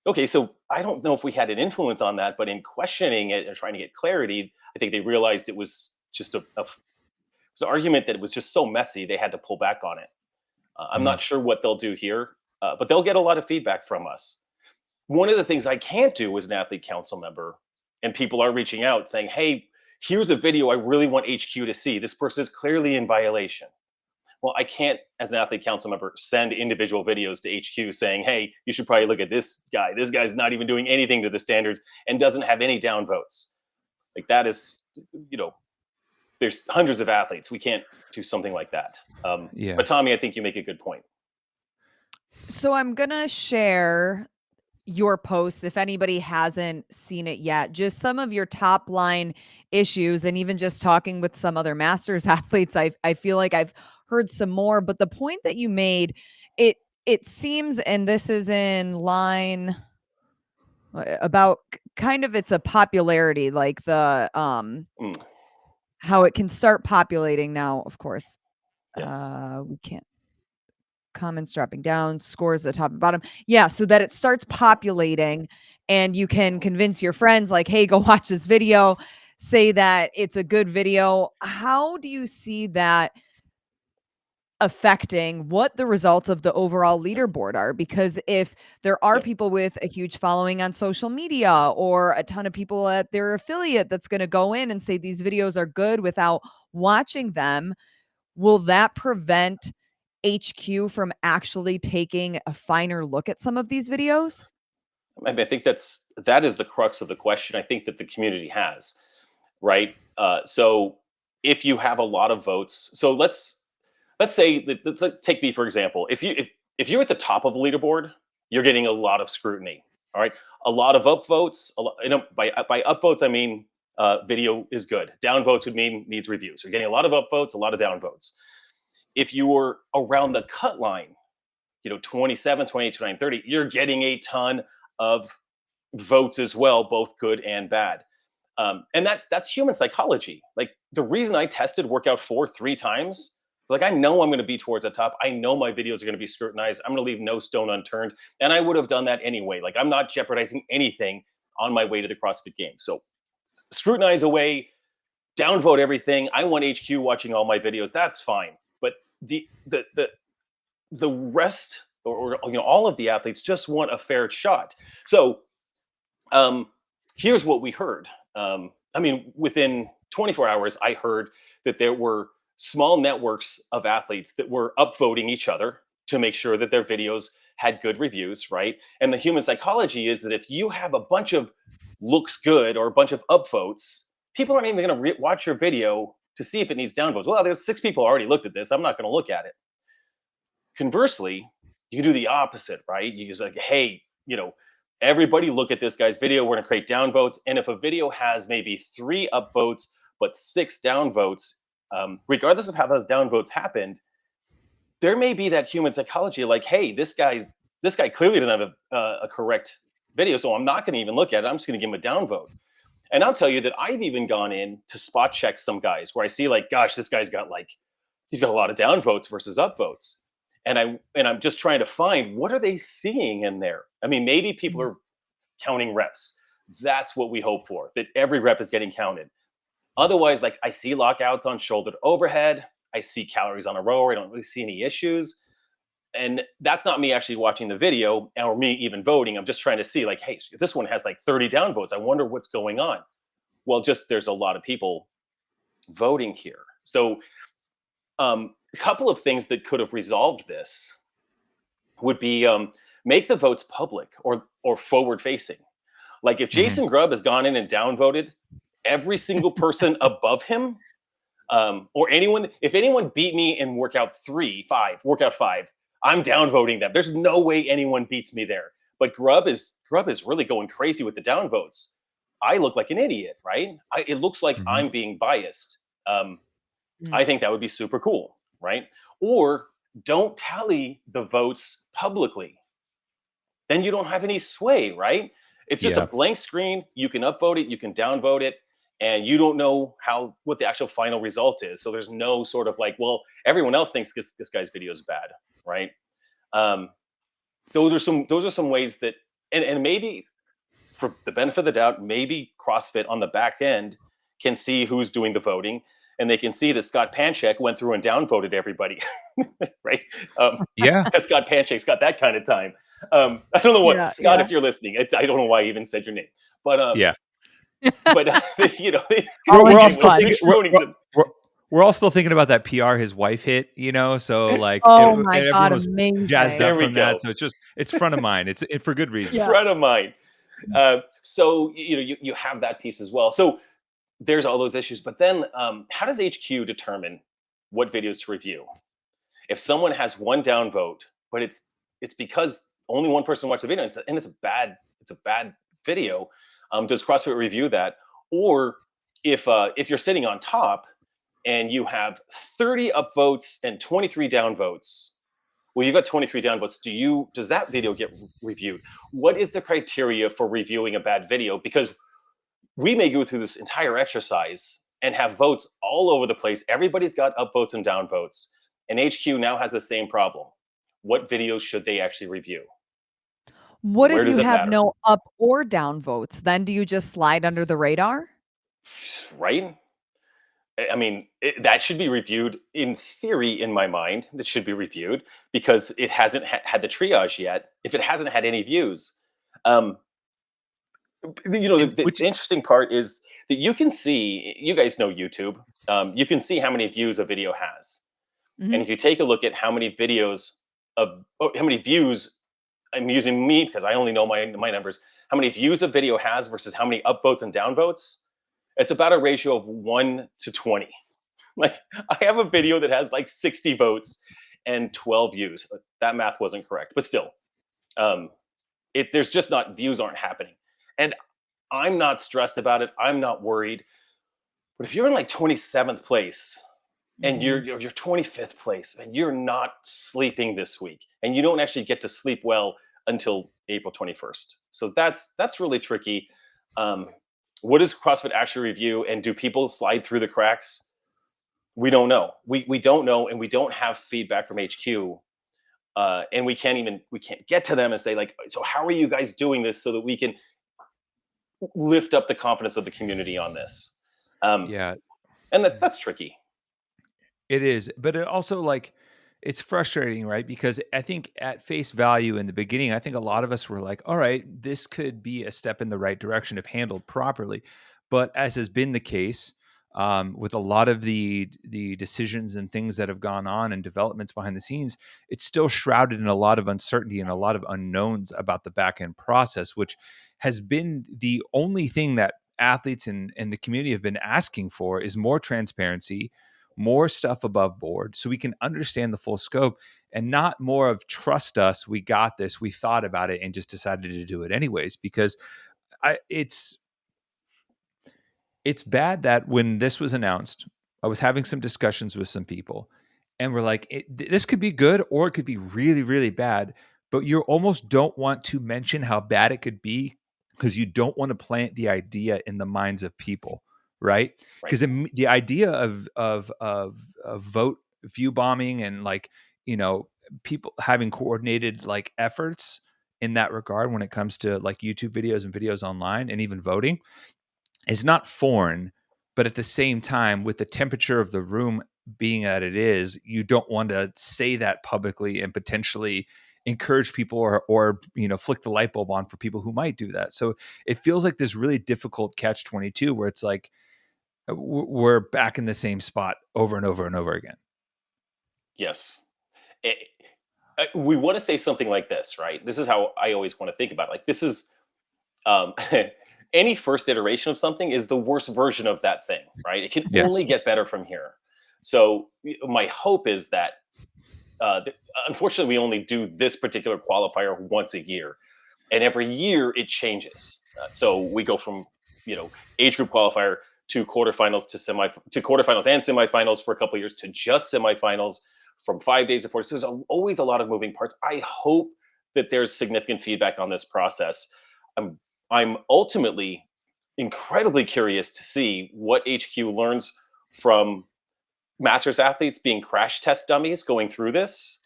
D: Okay, so I don't know if we had an influence on that, but in questioning it and trying to get clarity, I think they realized it was just it was an argument that it was just so messy they had to pull back on it. I'm not sure what they'll do here, but they'll get a lot of feedback from us. one of the things I can't do as an athlete council member, and people are reaching out saying, hey, here's a video I really want HQ to see. This person is clearly in violation. Well, I can't, as an athlete council member, send individual videos to HQ saying, hey, you should probably look at this guy. This guy's not even doing anything to the standards and doesn't have any down votes. Like, that is, there's hundreds of athletes. We can't do something like that. But Tommy, I think you make a good point.
B: So I'm going to share your post, if anybody hasn't seen it yet, just some of your top line issues, and even just talking with some other Masters athletes, I feel like I've heard some more. But the point that you made, it seems, and this is in line about kind of, it's a popularity, like the how it can start populating now. Of course,
D: yes.
B: We can't. Comments dropping down, scores at the top and bottom. Yeah, so that it starts populating and you can convince your friends like, hey, go watch this video, say that it's a good video. How do you see that affecting what the results of the overall leaderboard are? Because if there are people with a huge following on social media or a ton of people at their affiliate that's going to go in and say these videos are good without watching them, will that prevent HQ from actually taking a finer look at some of these videos?
D: I mean, I think that is the crux of the question I think that the community has, right? So if you have a lot of votes, so let's say that, let's take me for example. If you're at the top of the leaderboard, you're getting a lot of scrutiny. All right, a lot of upvotes. By upvotes I mean video is good. Downvotes would mean needs reviews. You're getting a lot of upvotes, a lot of downvotes. If you were around the cut line, 27, 28, 29, 30, you're getting a ton of votes as well, both good and bad. And that's human psychology. Like, the reason I tested workout 4 3 times, like, I know I'm going to be towards the top. I know my videos are going to be scrutinized. I'm going to leave no stone unturned. And I would have done that anyway. Like, I'm not jeopardizing anything on my way to the CrossFit Games. So scrutinize away, downvote everything. I want HQ watching all my videos. That's fine. But the rest, or all of the athletes just want a fair shot. So here's what we heard. I mean, within 24 hours, I heard that there were small networks of athletes that were upvoting each other to make sure that their videos had good reviews, right? And the human psychology is that if you have a bunch of looks good or a bunch of upvotes, people aren't even going to watch your video to see if it needs downvotes. Well, there's 6 people already looked at this. I'm not going to look at it. Conversely, you do the opposite, right? You just like, hey, everybody look at this guy's video. We're going to create downvotes. And if a video has maybe 3 upvotes, but 6 downvotes, regardless of how those downvotes happened, there may be that human psychology like, hey, this guy clearly doesn't have a correct video, so I'm not going to even look at it. I'm just going to give him a downvote. And I'll tell you that I've even gone in to spot check some guys where I see like, gosh, this guy's got he's got a lot of downvotes versus upvotes. And I'm just trying to find, what are they seeing in there? I mean, maybe people are counting reps. That's what we hope for, that every rep is getting counted. Otherwise, like, I see lockouts on shoulder to overhead. I see calories on a rower. I don't really see any issues. And that's not me actually watching the video or me even voting. I'm just trying to see like, hey, this one has like 30 downvotes. I wonder what's going on. Well, just there's a lot of people voting here. So a couple of things that could have resolved this would be make the votes public or forward facing. Like, if Jason Grubb has gone in and downvoted every single person above him, or if anyone beat me in workout 5, I'm downvoting them. There's no way anyone beats me there. But Grubb is really going crazy with the downvotes. I look like an idiot, right? It looks like I'm being biased. I think that would be super cool, right? Or don't tally the votes publicly. Then you don't have any sway, right? It's just a blank screen. You can upvote it, you can downvote it, and you don't know what the actual final result is. So there's no sort of like, well, everyone else thinks this guy's video is bad, right? Those are some ways that, and maybe for the benefit of the doubt, maybe CrossFit on the back end can see who's doing the voting and they can see that Scott Panchek went through and downvoted everybody, right?
C: Yeah.
D: Scott Panchek's got that kind of time. I don't know what,
B: Yeah,
D: Scott,
B: yeah.
D: if you're listening, I don't know why I even said your name, but
C: Yeah.
D: but you know,
C: We're all
B: Rich
C: still thinking.
D: Rich Froning,
C: We're all still thinking about that PR his wife hit, you know. So like,
B: Oh my
C: and
B: God,
C: everyone was jazzed
B: amazing.
D: There
C: up
D: we
C: from that.
D: go.
C: So it's front of mind. It's for good reason.
B: Yeah.
D: friend of mine. So you know, you have that piece as well. So there's all those issues, but then how does HQ determine what videos to review? If someone has one downvote, but it's because only one person watched the video, and it's a bad video. Does CrossFit review that? Or if you're sitting on top and you have 30 upvotes and 23 downvotes, well, you've got 23 downvotes. Does that video get reviewed? What is the criteria for reviewing a bad video? Because we may go through this entire exercise and have votes all over the place. Everybody's got upvotes and downvotes, and HQ now has the same problem. What videos should they actually review?
B: What
D: Where
B: if
D: does
B: you
D: it
B: have
D: matter?
B: no up or down votes? Then do you just slide under the radar?
D: Right? I mean, that should be reviewed in theory, in my mind. That should be reviewed because it hasn't had the triage yet. If it hasn't had any views, um, you know,
C: And
D: the
C: which
D: interesting part is that you can see, you guys know YouTube, you can see how many views a video has.
B: Mhm.
D: And if you take a look at how many videos how many views, I'm using me because I only know my numbers, how many views a video has versus how many upvotes and downvotes, it's about a ratio of 1 to 20. Like, I have a video that has like 60 votes and 12 views. That math wasn't correct, but still, um, there's just not, views aren't happening. And I'm not stressed about it. I'm not worried. But if you're in like 27th place and
B: Mhm.
D: you're 25th place and you're not sleeping this week and you don't actually get to sleep well until April 21st. So that's really tricky. What does CrossFit actually review, and do people slide through the cracks? We don't know. We don't know, and we don't have feedback from HQ. And we can't get to them and say, like, so how are you guys doing this so that we can lift up the confidence of the community on this?
C: yeah,
D: And that's tricky.
C: it is, but it also like it's frustrating, right? Because I think at face value in the beginning, I think a lot of us were like, all right, this could be a step in the right direction if handled properly. But as has been the case with a lot of the decisions and things that have gone on and developments behind the scenes, it's still shrouded in a lot of uncertainty and a lot of unknowns about the back end process, which has been the only thing that athletes and the community have been asking for is more transparency, more stuff above board so we can understand the full scope, and not more of trust us, we got this, we thought about it and just decided to do it anyways. Because it's bad that when this was announced, I was having some discussions with some people and we're like, this could be good or it could be really, really bad, but you almost don't want to mention how bad it could be because you don't want to plant the idea in the minds of people, right?
D: Right.
C: Because the idea of vote view bombing and like, you know, people having coordinated like efforts in that regard when it comes to like YouTube videos and videos online and even voting is not foreign, but at the same time, with the temperature of the room being that it is, you don't want to say that publicly and potentially encourage people or you know, flick the light bulb on for people who might do that. So it feels like this really difficult catch-22 where it's like we're back in the same spot over and over and over again.
D: Yes. We want to say something like this, right? This is how I always want to think about it. Like, this is um, any first iteration of something is the worst version of that thing, right? It can
C: Yes.
D: only get better from here. So my hope is that, unfortunately, we only do this particular qualifier once a year, and every year it changes. So we go from, you know, age group qualifier to quarterfinals to quarterfinals and semifinals for a couple of years to just semifinals, from 5 days to 4. So there's always a lot of moving parts. I hope that there's significant feedback on this process. I'm ultimately incredibly curious to see what HQ learns from Masters athletes being crash test dummies going through this,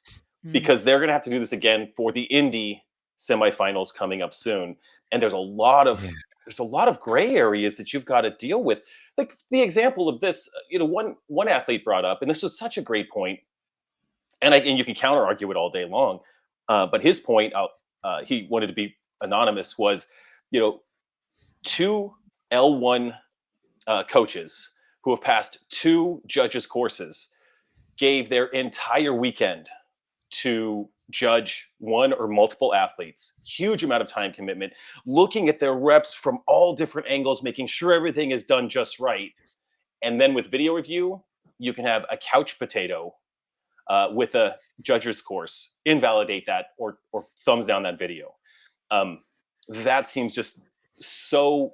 D: because they're going to have to do this again for the Indy semifinals coming up soon. And there's a lot of there's a lot of gray areas that you've got to deal with. Like the example of this, one athlete brought up, and this was such a great point, and you can counter argue it all day long, but his point out, he wanted to be anonymous, was, two L1 coaches who have passed 2 judges courses gave their entire weekend to judge one or multiple athletes. Huge amount of time commitment, looking at their reps from all different angles, making sure everything is done just right. And then with video review, you can have a couch potato with a judge's course invalidate that or thumbs down that video. That seems just so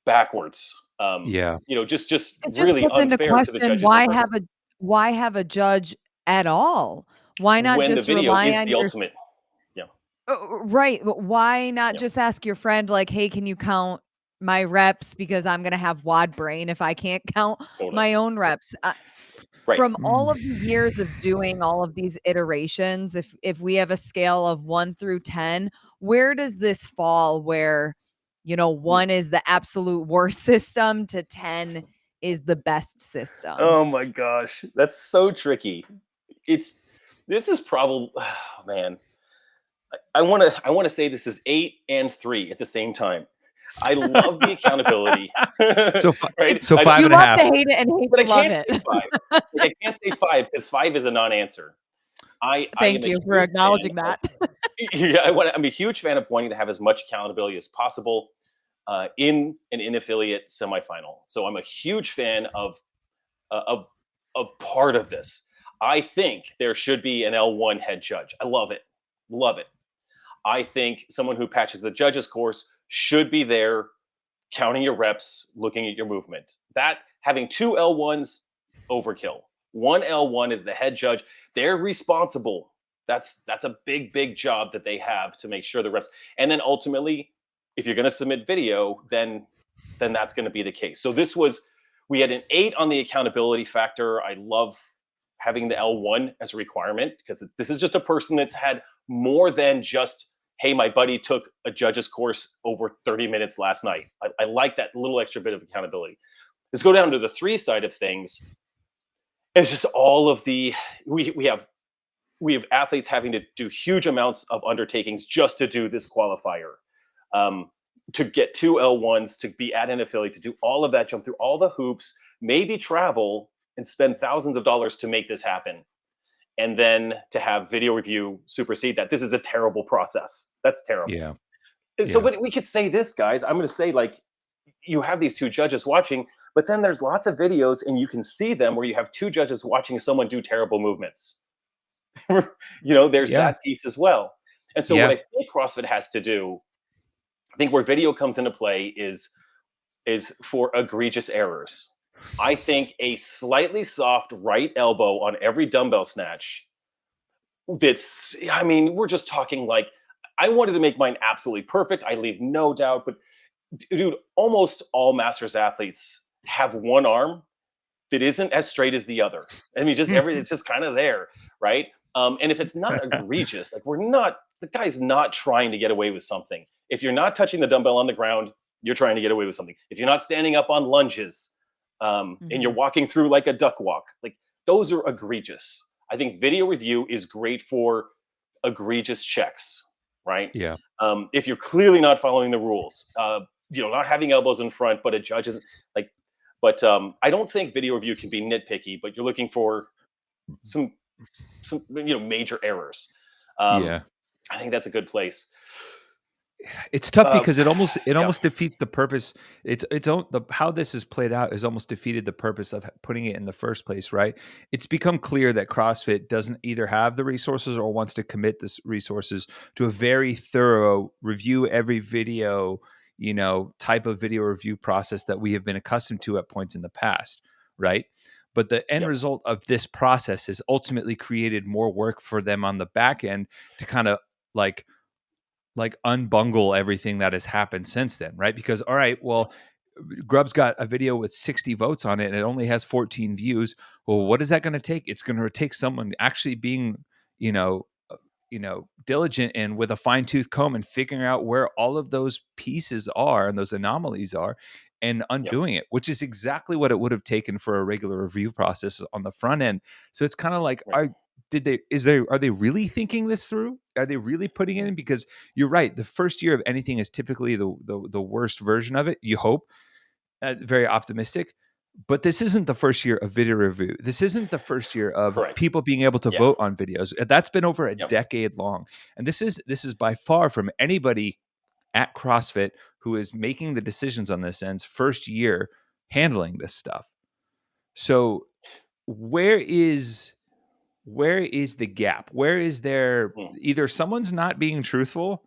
D: backwards. Just
B: It just
D: really
B: puts into
D: unfair to the
B: question
D: judges.
B: why have a judge at all? Why not
D: when
B: just
D: the video
B: rely
D: is
B: on
D: the
B: your
D: ultimate?
B: right? But why not
D: Yeah.
B: just ask your friend, like, hey, can you count my reps, because I'm gonna have wad brain if I can't count
D: Totally.
B: my own reps.
D: Right.
B: From all of the years of doing all of these iterations, if we have a scale of 1 through 10, where does this fall? Where 1 is the absolute worst system to 10 is the best system.
D: Oh my gosh, that's so tricky. This is probably, oh man. I want to say this is 8 and 3 at the same time. I love the accountability.
C: So
D: right?
C: so
D: I-
C: five
B: You
C: and a
B: love
C: half.
B: to hate it and hate
D: but I
B: to love
D: can't say
B: it.
D: 5. I can't say 5 because 5 is a non-answer. I
B: Thank
D: am
B: you
D: a
B: for
D: huge
B: acknowledging
D: fan
B: that.
D: I'm a huge fan of wanting to have as much accountability as possible in an in-affiliate semifinal. So I'm a huge fan of part of this. I think there should be an L1 head judge. I love it. Love it. I think someone who patches the judges course should be there counting your reps, looking at your movement. That having 2 L1s, overkill. 1 L1 is the head judge. They're responsible. That's a big job that they have to make sure the reps. And then ultimately, if you're going to submit video, then that's going to be the case. So we had an 8 on the accountability factor. I love having the L1 as a requirement because this is just a person that's had more than just, hey, my buddy took a judge's course over 30 minutes last night. I like that little extra bit of accountability. Let's go down to the 3 side of things. It's just all of we have athletes having to do huge amounts of undertakings just to do this qualifier, to get 2 L1s, to be at an affiliate, to do all of that, jump through all the hoops, maybe travel and spend thousands of dollars to make this happen. And then to have video review supersede that. This is a terrible process. That's terrible.
C: Yeah.
D: So but we could say this, guys. I'm going to say, like, you have these 2 judges watching, but then there's lots of videos and you can see them where you have 2 judges watching someone do terrible movements. There's that piece as well. And so what I think CrossFit has to do, I think where video comes into play is for egregious errors. I think a slightly soft right elbow on every dumbbell snatch. We're just talking like, I wanted to make mine absolutely perfect. I leave no doubt, but dude, almost all Masters athletes have one arm that isn't as straight as the other. It's just kind of there, right? And if it's not egregious, like the guy's not trying to get away with something. If you're not touching the dumbbell on the ground, you're trying to get away with something. If you're not standing up on lunges, and you're walking through like a duck walk, like those are egregious. I think video review is great for egregious checks, right?
C: Yeah.
D: If you're clearly not following the rules, not having elbows in front, but a judge is like, but I don't think video review can be nitpicky, but you're looking for some major errors. I think that's a good place.
C: It's tough because it almost defeats the purpose. How this is played out has almost defeated the purpose of putting it in the first place, right? It's become clear that CrossFit doesn't either have the resources or wants to commit the resources to a very thorough review every video, type of video review process that we have been accustomed to at points in the past, right? But the end result of this process has ultimately created more work for them on the back end to kind of like unbungle everything that has happened since then, right? Because, all right, well, Grub's got a video with 60 votes on it and it only has 14 views. Well, what is that going to take? It's going to take someone actually being, diligent and with a fine tooth comb and figuring out where all of those pieces are and those anomalies are and undoing it, which is exactly what it would have taken for a regular review process on the front end. So it's kind of like,
D: Right.
C: are they really thinking this through? Are they really putting it in? Because you're right. The first year of anything is typically the worst version of it. You hope, very optimistic. But this isn't the first year of video review. This isn't the first year of
D: Correct.
C: people being able to
D: Yeah.
C: vote on videos. That's been over a
D: Yep.
C: decade long. And this is by far, from anybody at CrossFit who is making the decisions on this end's first year handling this stuff. So where is the gap? Where is there either someone's not being truthful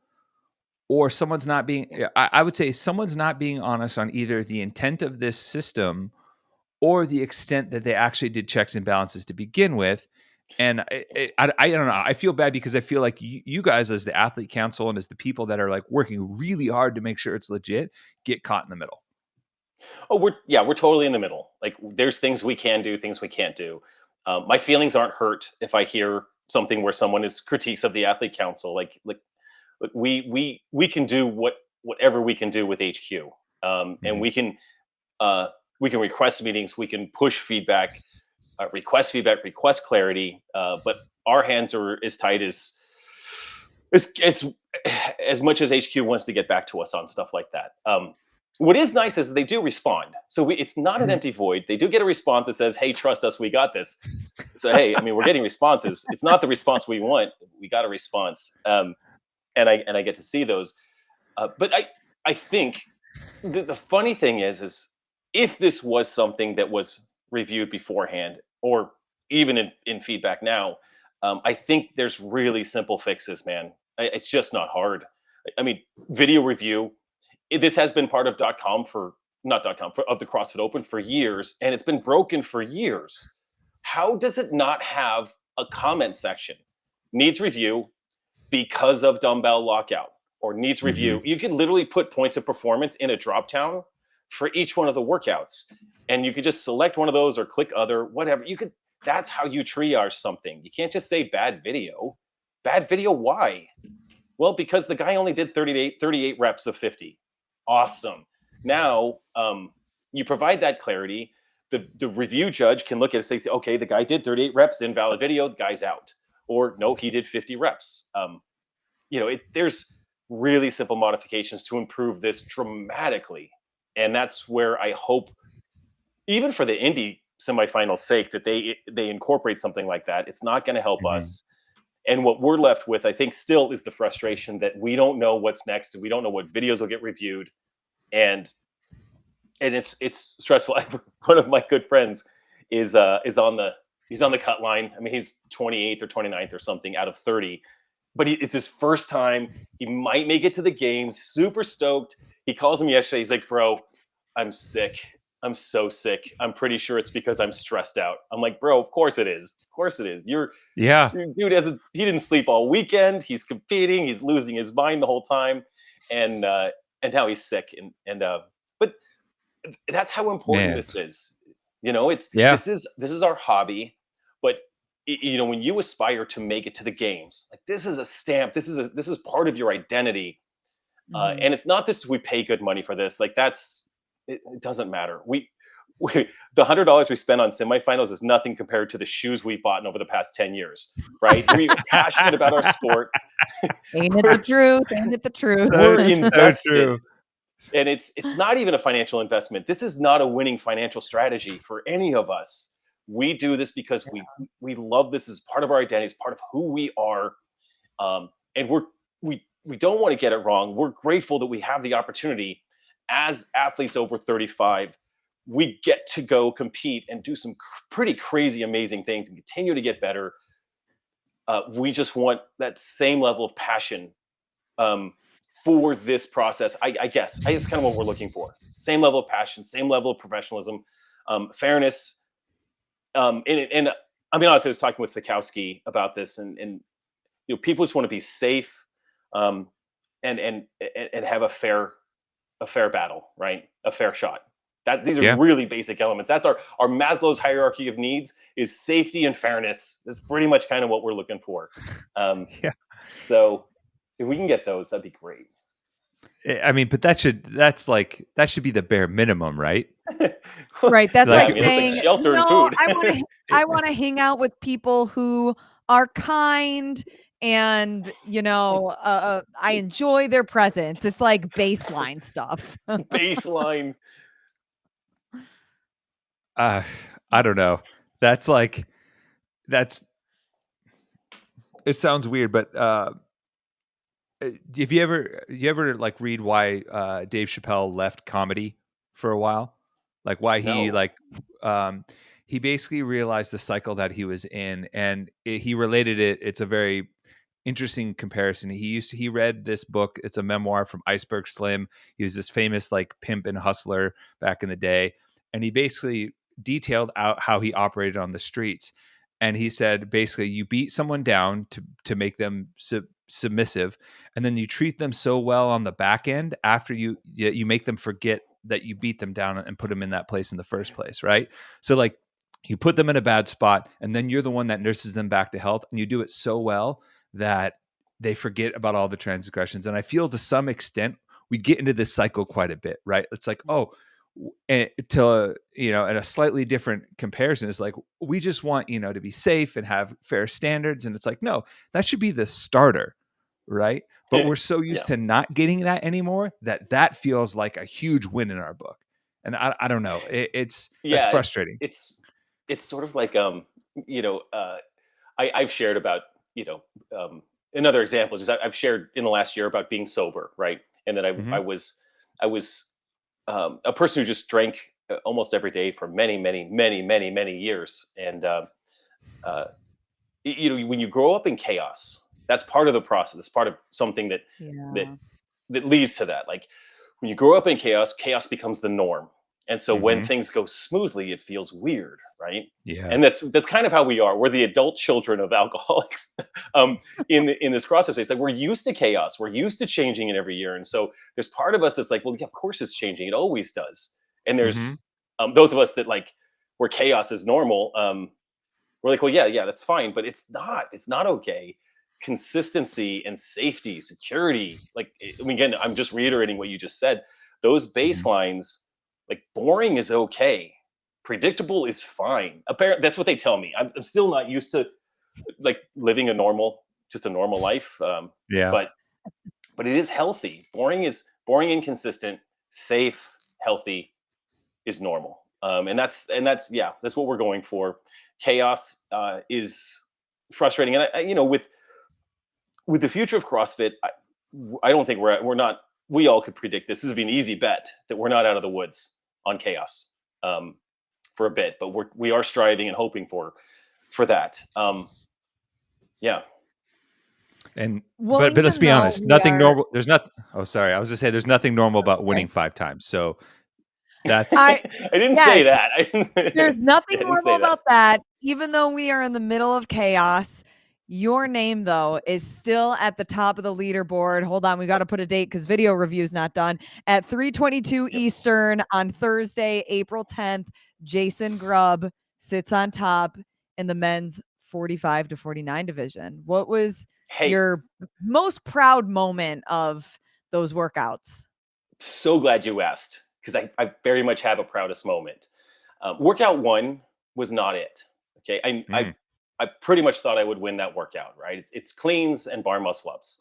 C: or someone's not being, I would say someone's not being honest on either the intent of this system or the extent that they actually did checks and balances to begin with. And I don't know. I feel bad because I feel like you guys as the Athlete Council and as the people that are like working really hard to make sure it's legit get caught in the middle.
D: Oh, we're totally in the middle. Like there's things we can do, things we can't do. My feelings aren't hurt if I hear something where someone is critiques of the Athlete Council. Like we can do whatever we can do with HQ, and we can request meetings, we can push feedback, request clarity, but our hands are as tight as much as HQ wants to get back to us on stuff like that. What is nice is they do respond. So it's not an empty void. They do get a response that says, hey, trust us, we got this. So, hey, I mean, we're getting responses. It's not the response we want. We got a response. And I get to see those. But I think the funny thing is if this was something that was reviewed beforehand or even in feedback now, I think there's really simple fixes, man. It's just not hard. I mean, video review, this has been part of of the CrossFit Open for years, and it's been broken for years. How does it not have a comment section? Needs review because of dumbbell lockout, or needs review. You could literally put points of performance in a drop down for each one of the workouts, and you could just select one of those or click other, whatever. That's how you triage something. You can't just say bad video. Bad video, why? Well, because the guy only did 38 reps of 50. Awesome. Now, you provide that clarity. The review judge can look at it and say, okay, the guy did 38 reps, invalid video, the guy's out. Or no, he did 50 reps. There's really simple modifications to improve this dramatically. And that's where I hope, even for the Indy semifinal's sake, that they incorporate something like that. It's not going to help us. And what we're left with, I think, still is the frustration that we don't know what's next. We don't know what videos will get reviewed. And it's stressful. One of my good friends is on the cut line. I mean, he's 28th or 29th or something out of 30. But it's his first time. He might make it to the games. Super stoked. He calls me yesterday. He's like, bro, I'm sick. I'm so sick. I'm pretty sure it's because I'm stressed out. I'm like, bro, of course it is. Of course it is. Your dude he didn't sleep all weekend. He's competing. He's losing his mind the whole time. And now he's sick. But that's how important this is. This is our hobby. But when you aspire to make it to the games, like this is a stamp. This is part of your identity. And it's not this. We pay good money for this. Like it doesn't matter. We the $100 we spent on semifinals is nothing compared to the shoes we've bought over the past 10 years. Right? We're passionate about our sport.
B: Ain't it the truth? Ain't it the truth?
D: We're invested.
C: So true.
D: And it's not even a financial investment. This is not a winning financial strategy for any of us. We do this because we love this as part of our identity, as part of who we are. And we don't want to get it wrong. We're grateful that we have the opportunity as athletes over 35. We get to go compete and do some pretty crazy, amazing things and continue to get better. We just want that same level of passion for this process. I guess kind of what we're looking for. Same level of passion, same level of professionalism, fairness. And I mean, honestly, I was talking with Fikowski about this, and people just want to be safe, and have a fair battle, right? A fair shot. These are really basic elements. That's our Maslow's hierarchy of needs is safety and fairness. That's pretty much kind of what we're looking for. So if we can get those, that'd be great.
C: I mean, but that should be the bare minimum, right?
B: Right. That's
C: Like,
B: like
D: I mean, it's like
B: saying,
D: shelter and
B: no,
D: food.
B: I want to hang out with people who are kind and, I enjoy their presence. It's like baseline stuff.
D: Baseline.
C: I don't know. It sounds weird, but if you ever like read why Dave Chappelle left comedy for a while, like why he
D: No.
C: he basically realized the cycle that he was in, and he related it. It's a very interesting comparison. He read this book. It's a memoir from Iceberg Slim. He was this famous like pimp and hustler back in the day, and he basically detailed out how he operated on the streets. And he said basically, you beat someone down to make them submissive, and then you treat them so well on the back end after you make them forget that you beat them down and put them in that place in the first place, right? So like you put them in a bad spot, and then you're the one that nurses them back to health, and you do it so well that they forget about all the transgressions. And I feel to some extent we get into this cycle quite a bit, right? It's like, and a slightly different comparison is like, we just want, to be safe and have fair standards. And it's like, no, that should be the starter, right? But we're so used to not getting that anymore that feels like a huge win in our book. And I don't know. It's frustrating.
D: It's sort of like I've shared about another example is I've shared in the last year about being sober, right? And that I was a person who just drank almost every day for many years. And when you grow up in chaos, that's part of the process. It's part of something that leads to that. Like when you grow up in chaos, chaos becomes the norm. And so when things go smoothly, it feels weird, right?
C: Yeah.
D: And that's kind of how we are. We're the adult children of alcoholics in this CrossFit space. Like we're used to chaos. We're used to changing it every year. And so there's part of us that's like, well, yeah, of course it's changing. It always does. And there's those of us that like where chaos is normal. We're like, well, yeah, that's fine, but it's not. It's not okay. Consistency and safety, security. Like, I mean, again, I'm just reiterating what you just said. Those baselines, like boring is okay, predictable is fine. Apparently, that's what they tell me. I'm still not used to like living a normal life. But it is healthy. Boring, inconsistent, safe, healthy is normal. And that's what we're going for. Chaos is frustrating, and with the future of CrossFit, I don't think we're not. We all could predict this. This would be an easy bet that we're not out of the woods on chaos for a bit, but we are striving and hoping for that.
C: And but let's be honest, nothing normal. There's nothing. Oh, sorry, I was just saying there's nothing normal about winning 5 times. So that's
D: I didn't say that.
B: There's nothing normal about that. Even though we are in the middle of chaos, your name though is still at the top of the leaderboard. Hold on, we got to put a date because video review is not done. At 3:22 Eastern on Thursday, April 10th, Jason Grubb sits on top in the men's 45 to 49 division. What was your most proud moment of those workouts?
D: So glad you asked, because I very much have a proudest moment. Workout 1 was not it. Okay, I pretty much thought I would win that workout. Right, it's cleans and bar muscle ups.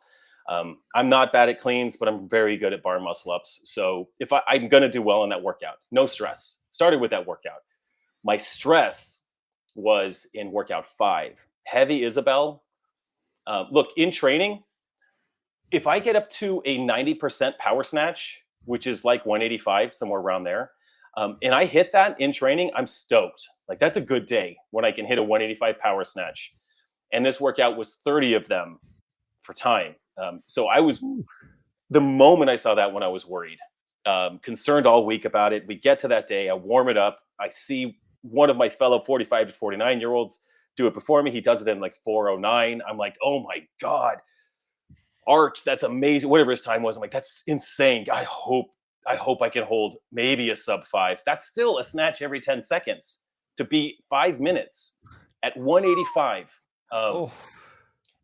D: I'm not bad at cleans, but I'm very good at bar muscle ups. So if I'm going to do well in that workout, no stress. Started with that workout. My stress was in workout 5, heavy Isabel. Look, in training, if I get up to a 90% power snatch, which is like 185, somewhere around there, and I hit that in training, I'm stoked. Like that's a good day when I can hit a 185 power snatch. And this workout was 30 of them for time. So I was, the moment I saw that one, I was worried, concerned all week about it. We get to that day, I warm it up. I see one of my fellow 45 to 49 year olds do it before me. He does it in like 4:09. I'm like, oh my God, Art, that's amazing. Whatever his time was, I'm like, that's insane. I hope I can hold maybe a sub 5. That's still a snatch every 10 seconds to be 5 minutes at 185.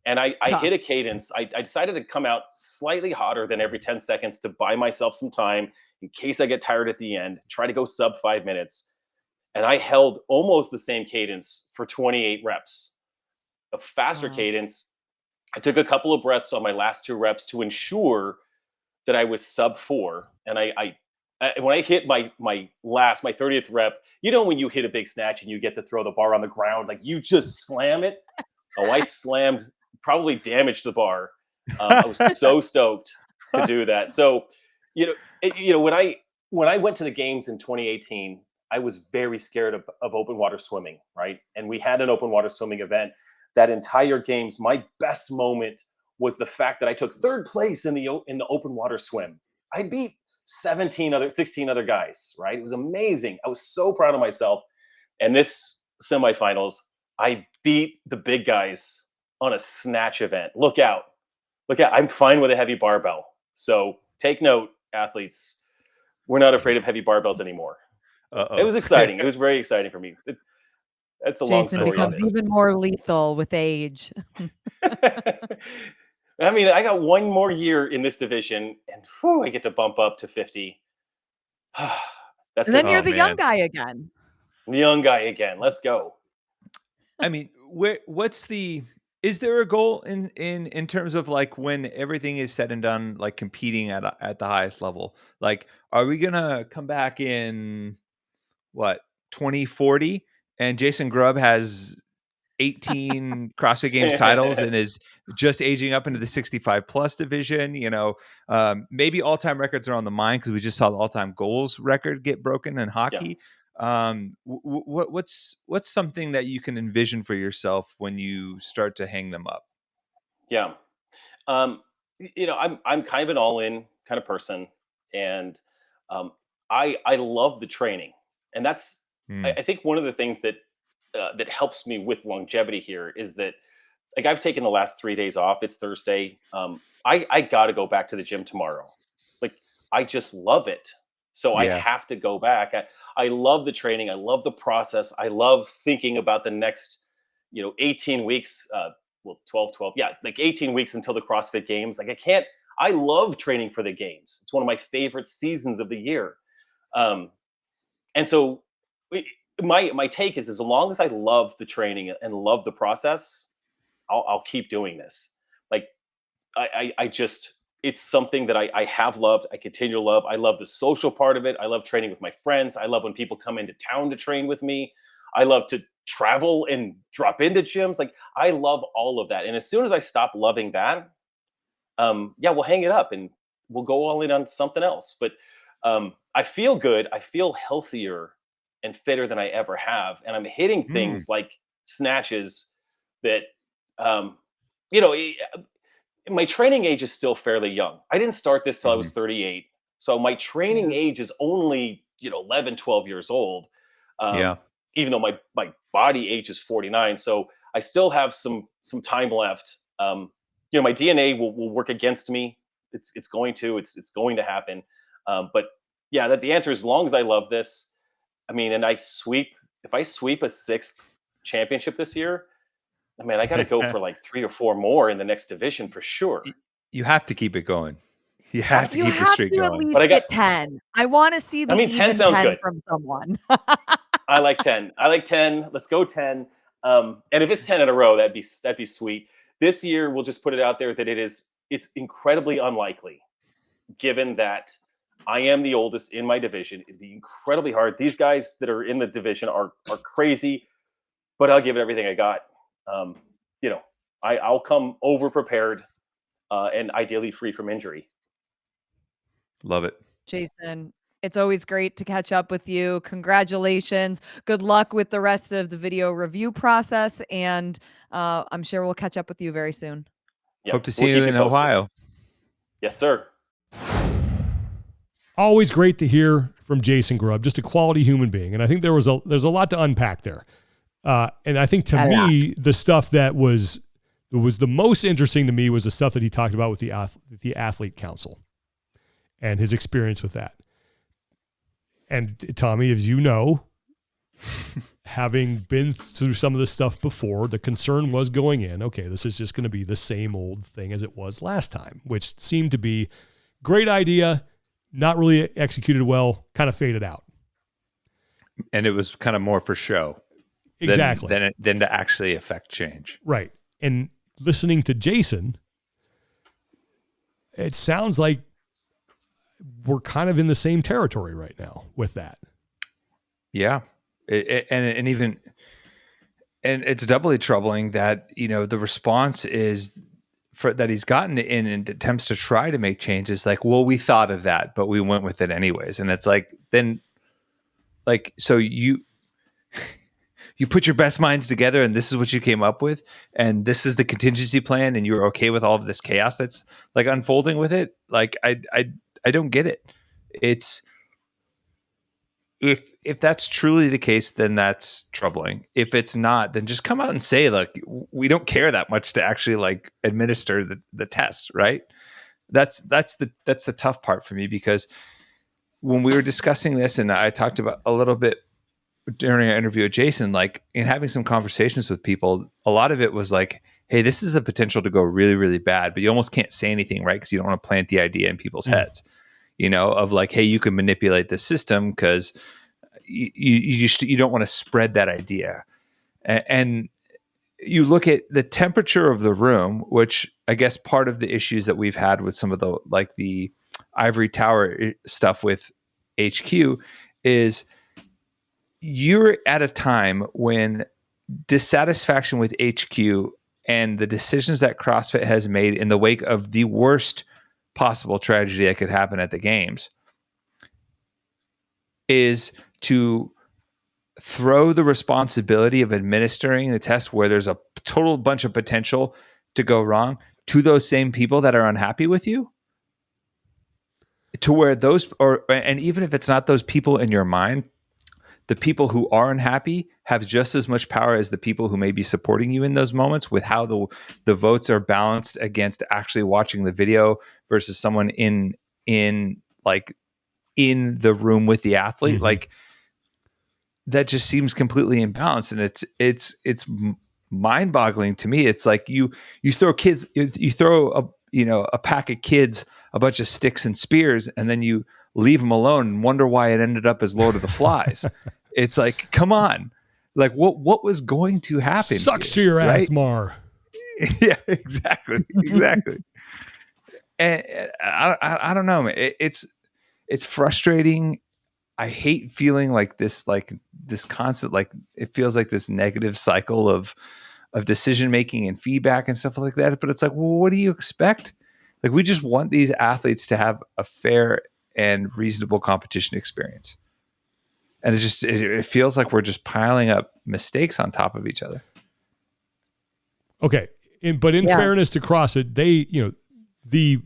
D: And I
B: Tough.
D: hit a cadence. I decided to come out slightly hotter than every 10 seconds to buy myself some time in case I get tired at the end, try to go sub 5 minutes. And I held almost the same cadence for 28 reps. A faster
B: Wow.
D: cadence. I took a couple of breaths on my last 2 reps to ensure that I was sub 4. And when I hit my 30th rep, you know, when you hit a big snatch and you get to throw the bar on the ground, like you just slam it. Oh, I slammed, probably damaged the bar. I was so stoked to do that. So, when I went to the games in 2018, I was very scared of open water swimming, right? And we had an open water swimming event. That entire games, my best moment was the fact that I took 3rd place in the open water swim. I beat 16 other guys, right? It was amazing. I was so proud of myself. And this semifinals, I beat the big guys on a snatch event. Look out. I'm fine with a heavy barbell. So take note, athletes. We're not afraid of heavy barbells anymore.
C: Uh-oh.
D: It was exciting. It was very exciting for me. That's a long
B: Jason
D: story.
B: becomes even more lethal with age.
D: I mean, I got 1 more year in this division, and I get to bump up to 50. That's
B: And then
D: good.
B: you're the
C: man.
B: young guy again.
D: The young guy again. Let's go.
C: I mean, is there a goal in terms of like when everything is said and done, like competing at the highest level? Like, are we gonna come back in 2040 and Jason Grubb has 18 CrossFit Games titles and is just aging up into the 65 plus division? Maybe all-time records are on the mind because we just saw the all-time goals record get broken in hockey. What's something that you can envision for yourself when you start to hang them up?
D: Yeah. I'm kind of an all-in kind of person, and I love the training, and that's I think one of the things that helps me with longevity here is that, like, I've taken the last 3 days off. It's Thursday. I got to go back to the gym tomorrow. Like, I just love it, so I
C: Yeah.
D: have to go back. I love the training. I love the process. I love thinking about the next 18 weeks. 12. Yeah, like 18 weeks until the CrossFit Games. Like, I love training for the games. It's one of my favorite seasons of the year. And so my take is, as long as I love the training and love the process, I'll keep doing this. Like, I just, it's something that I have loved. I continue to love. I love the social part of it. I love training with my friends. I love when people come into town to train with me. I love to travel and drop into gyms. Like, I love all of that. And as soon as I stop loving that, we'll hang it up and we'll go all in on something else. But I feel good. I feel healthier and fitter than I ever have. And I'm hitting things like snatches that, my training age is still fairly young. I didn't start this till I was 38. So my training age is only, 11, 12 years old. Even though my body age is 49. So I still have some time left. My DNA will work against me. It's going to happen. But yeah, the answer is, as long as I love this, I mean, and if I sweep a 6th championship this year, I mean, I got to go for like 3 or 4 more in the next division for sure.
C: You have to keep it going. You have to keep the streak
B: at
C: going.
B: least get 10. I want to see the
D: 10
B: even
D: sounds
B: 10
D: good
B: from someone.
D: I like 10. Let's go 10. And if it's 10 in a row, that'd be sweet. This year, we'll just put it out there that it's incredibly unlikely, given that I am the oldest in my division. It'd be incredibly hard. These guys that are in the division are crazy, but I'll give it everything I got. I'll come over prepared and ideally free from injury.
C: Love it.
B: Jason, it's always great to catch up with you. Congratulations. Good luck with the rest of the video review process. And I'm sure we'll catch up with you very soon.
D: Yeah,
C: Hope to see you in Ohio.
D: Yes, sir.
A: Always great to hear from Jason Grubb, just a quality human being. And I think there's a lot to unpack there. And I think to me, the stuff that was the most interesting to me was the stuff that he talked about with the Athlete Council and his experience with that. And Tommy, as you know, having been through some of this stuff before, the concern was going in, okay, this is just going to be the same old thing as it was last time, which seemed to be great idea, not really executed well, kind of faded out.
C: And it was kind of more for show.
A: Exactly.
C: Than to actually affect change.
A: Right. And listening to Jason, it sounds like we're kind of in the same territory right now with that. Yeah.
C: And it's doubly troubling that, the response is that he's gotten in attempts to try to make changes. Like, well, we thought of that, but we went with it anyways. And it's like, then like, so you put your best minds together and this is what you came up with. And this is the contingency plan. And you're okay with all of this chaos that's like unfolding with it. Like, I don't get it. It's, if that's truly the case, then that's troubling. If it's not, then just come out and say, like, we don't care that much to actually like administer the test, right? That's the tough part for me, because when we were discussing this, and I talked about a little bit during our interview with Jason, like in having some conversations with people, a lot of it was like, hey, this is a potential to go really, really bad, but you almost can't say anything, right? Because you don't want to plant the idea in people's heads, of like, hey, you can manipulate the system because you don't want to spread that idea. And you look at the temperature of the room, which I guess part of the issues that we've had with some of the ivory tower stuff with HQ is you're at a time when dissatisfaction with HQ and the decisions that CrossFit has made in the wake of the worst possible tragedy that could happen at the games is to throw the responsibility of administering the test where there's a total bunch of potential to go wrong to those same people that are unhappy with you, to where and even if it's not those people in your mind, the people who are unhappy have just as much power as the people who may be supporting you in those moments, with how the votes are balanced against actually watching the video versus someone in the room with the athlete. Mm-hmm. Like, that just seems completely imbalanced, and it's mind-boggling to me. It's like you throw a pack of kids a bunch of sticks and spears, and then you leave them alone and wonder why it ended up as Lord of the Flies. It's like, come on, like what was going to happen?
A: Sucks to your ass, Mar.
C: Yeah, exactly. And I don't know, man. It's frustrating. I hate feeling like this constant, like it feels like this negative cycle of decision making and feedback and stuff like that. But it's like, well, what do you expect? Like, we just want these athletes to have a fair and reasonable competition experience. And it feels like we're just piling up mistakes on top of each other.
A: Okay. But in fairness to CrossFit, they, the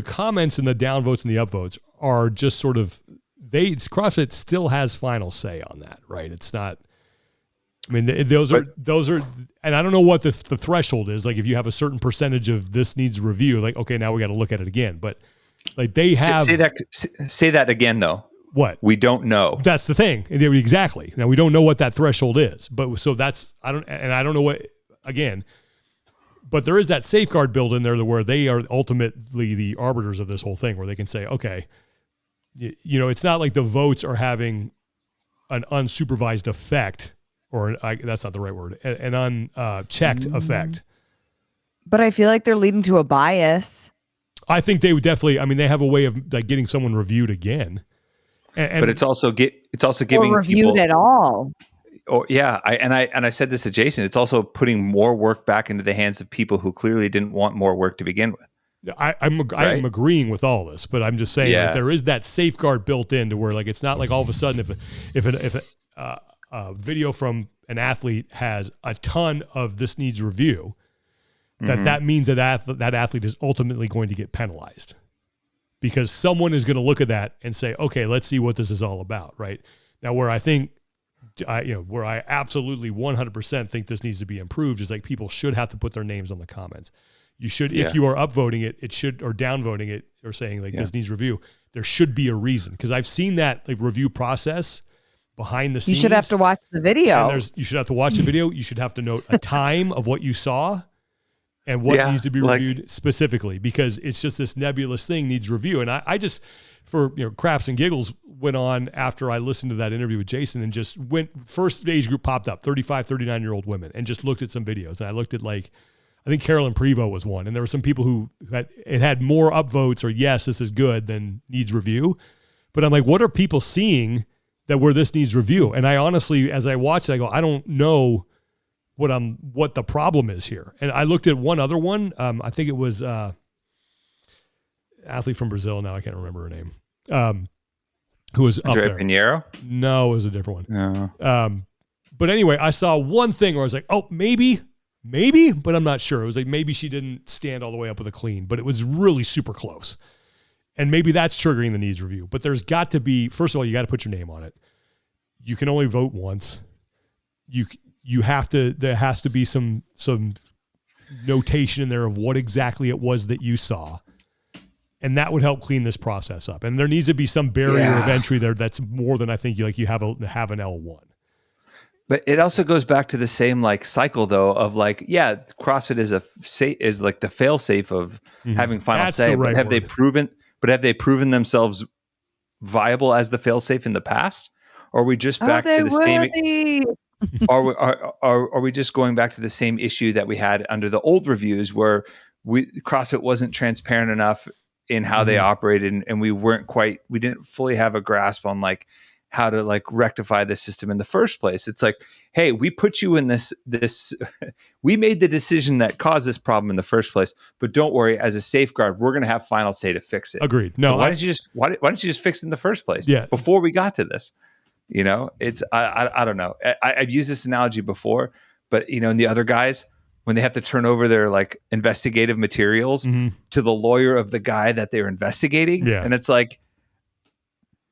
A: comments and the downvotes and the upvotes are just sort of, CrossFit still has final say on that, right? It's not, I mean, those are, and I don't know what the threshold is. Like, if you have a certain percentage of this needs review, like, okay, now we got to look at it again. But like, they have
C: say that again, though.
A: What?
C: We don't know.
A: That's the thing. Exactly. Now, we don't know what that threshold is, but so that's, I don't know what, again, but there is that safeguard built in there where they are ultimately the arbiters of this whole thing, where they can say, okay, it's not like the votes are having an unsupervised effect, or that's not the right word, an unchecked effect.
B: But I feel like they're leading to a bias.
A: I think they would definitely, I mean, they have a way of like getting someone reviewed again.
C: But it's also giving
B: or reviewed
C: people,
B: at all.
C: Oh yeah, I said this to Jason. It's also putting more work back into the hands of people who clearly didn't want more work to begin with.
A: I'm agreeing with all this, but I'm just saying that there is that safeguard built in to where, like, it's not like all of a sudden if a video from an athlete has a ton of this needs review, that means that athlete is ultimately going to get penalized, because someone is going to look at that and say, okay, let's see what this is all about, right? Now, where I think, where I absolutely 100% think this needs to be improved is, like, people should have to put their names on the comments. You should, if you are upvoting it should, or downvoting it, or saying like this needs review, there should be a reason. Because I've seen that like review process behind the scenes.
B: You should have to watch the video.
A: And you should have to watch the video. You should have to note a time of what you saw and what needs to be reviewed specifically, because it's just this nebulous thing needs review. And I just, for craps and giggles, went on after I listened to that interview with Jason and just first age group popped up, 35, 39-year-old women, and just looked at some videos. And I looked at I think Carolyn Prevost was one. And there were some people who had more upvotes or yes, this is good than needs review. But I'm like, what are people seeing where this needs review? And I honestly, as I watched it, I go, I don't know what the problem is here. And I looked at one other one. I think it was athlete from Brazil. Now I can't remember her name. Who was
C: Andrea
A: up there.
C: Pinheiro?
A: No, it was a different one.
C: No.
A: But anyway, I saw one thing where I was like, oh, maybe, but I'm not sure. It was like, maybe she didn't stand all the way up with a clean, but it was really super close. And maybe that's triggering the needs review. But there's got to be, first of all, you got to put your name on it. You can only vote once. You have to, there has to be some notation in there of what exactly it was that you saw. And that would help clean this process up. And there needs to be some barrier of entry there that's more than I think you have an L1.
C: But it also goes back to the same cycle though of CrossFit is like the fail safe of having final
A: That's
C: say.
A: the right
C: But have they proven themselves viable as the fail safe in the past? Or are we just back to the same? Are we just going back to the same issue that we had under the old reviews where CrossFit wasn't transparent enough in how they operated, and we didn't fully have a grasp on how to rectify the system in the first place. It's like, hey, we put you in this we made the decision that caused this problem in the first place, but don't worry, as a safeguard, we're going to have final say to fix it.
A: Agreed. No,
C: so why didn't you just fix it in the first place?
A: Yeah.
C: Before we got to this, it's, I don't know. I've used this analogy before, but and the other guys, when they have to turn over their investigative materials to the lawyer of the guy that they're investigating.
A: Yeah.
C: And it's like,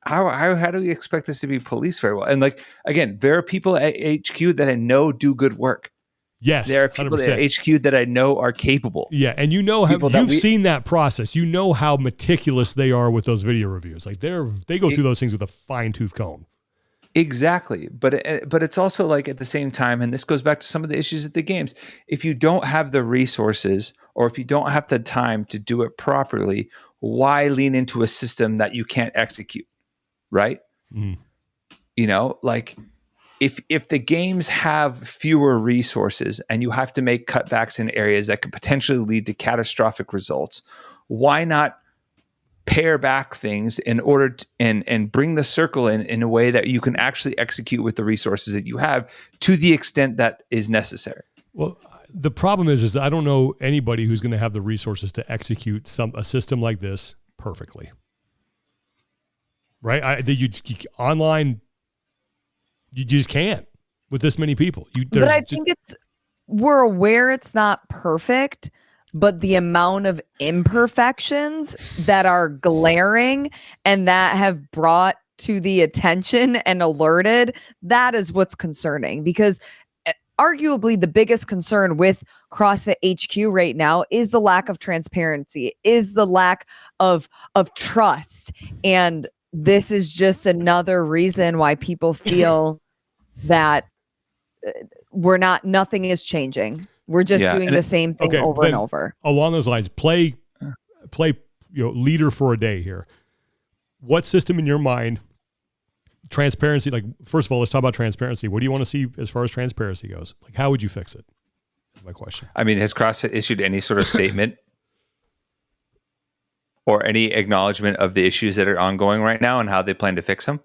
C: how do we expect this to be policed very well? And again, there are people at HQ that I know do good work.
A: Yes.
C: There are people
A: 100%.
C: at HQ that I know are capable.
A: Yeah. And you've seen that process. You know how meticulous they are with those video reviews. They go through those things with a fine tooth comb.
C: Exactly. But it's also at the same time, and this goes back to some of the issues at the games, if you don't have the resources or if you don't have the time to do it properly, why lean into a system that you can't execute? Right? If the games have fewer resources and you have to make cutbacks in areas that could potentially lead to catastrophic results, why not pare back things in order to, and bring the circle in a way that you can actually execute with the resources that you have to the extent that is necessary? Well,
A: the problem is I don't know anybody who's going to have the resources to execute a system like this perfectly. Right? Online, you just can't with this many people.
B: But I think we're aware it's not perfect, but the amount of imperfections that are glaring and that have brought to the attention and alerted, that is what's concerning, because arguably the biggest concern with CrossFit HQ right now is the lack of transparency, is the lack of trust. And this is just another reason why people feel that nothing is changing. We're just doing the same thing over and over.
A: Along those lines, play leader for a day here. What system in your mind, transparency, first of all, let's talk about transparency. What do you want to see as far as transparency goes? How would you fix it? That's my question.
C: I mean, has CrossFit issued any sort of statement or any acknowledgement of the issues that are ongoing right now and how they plan to fix them?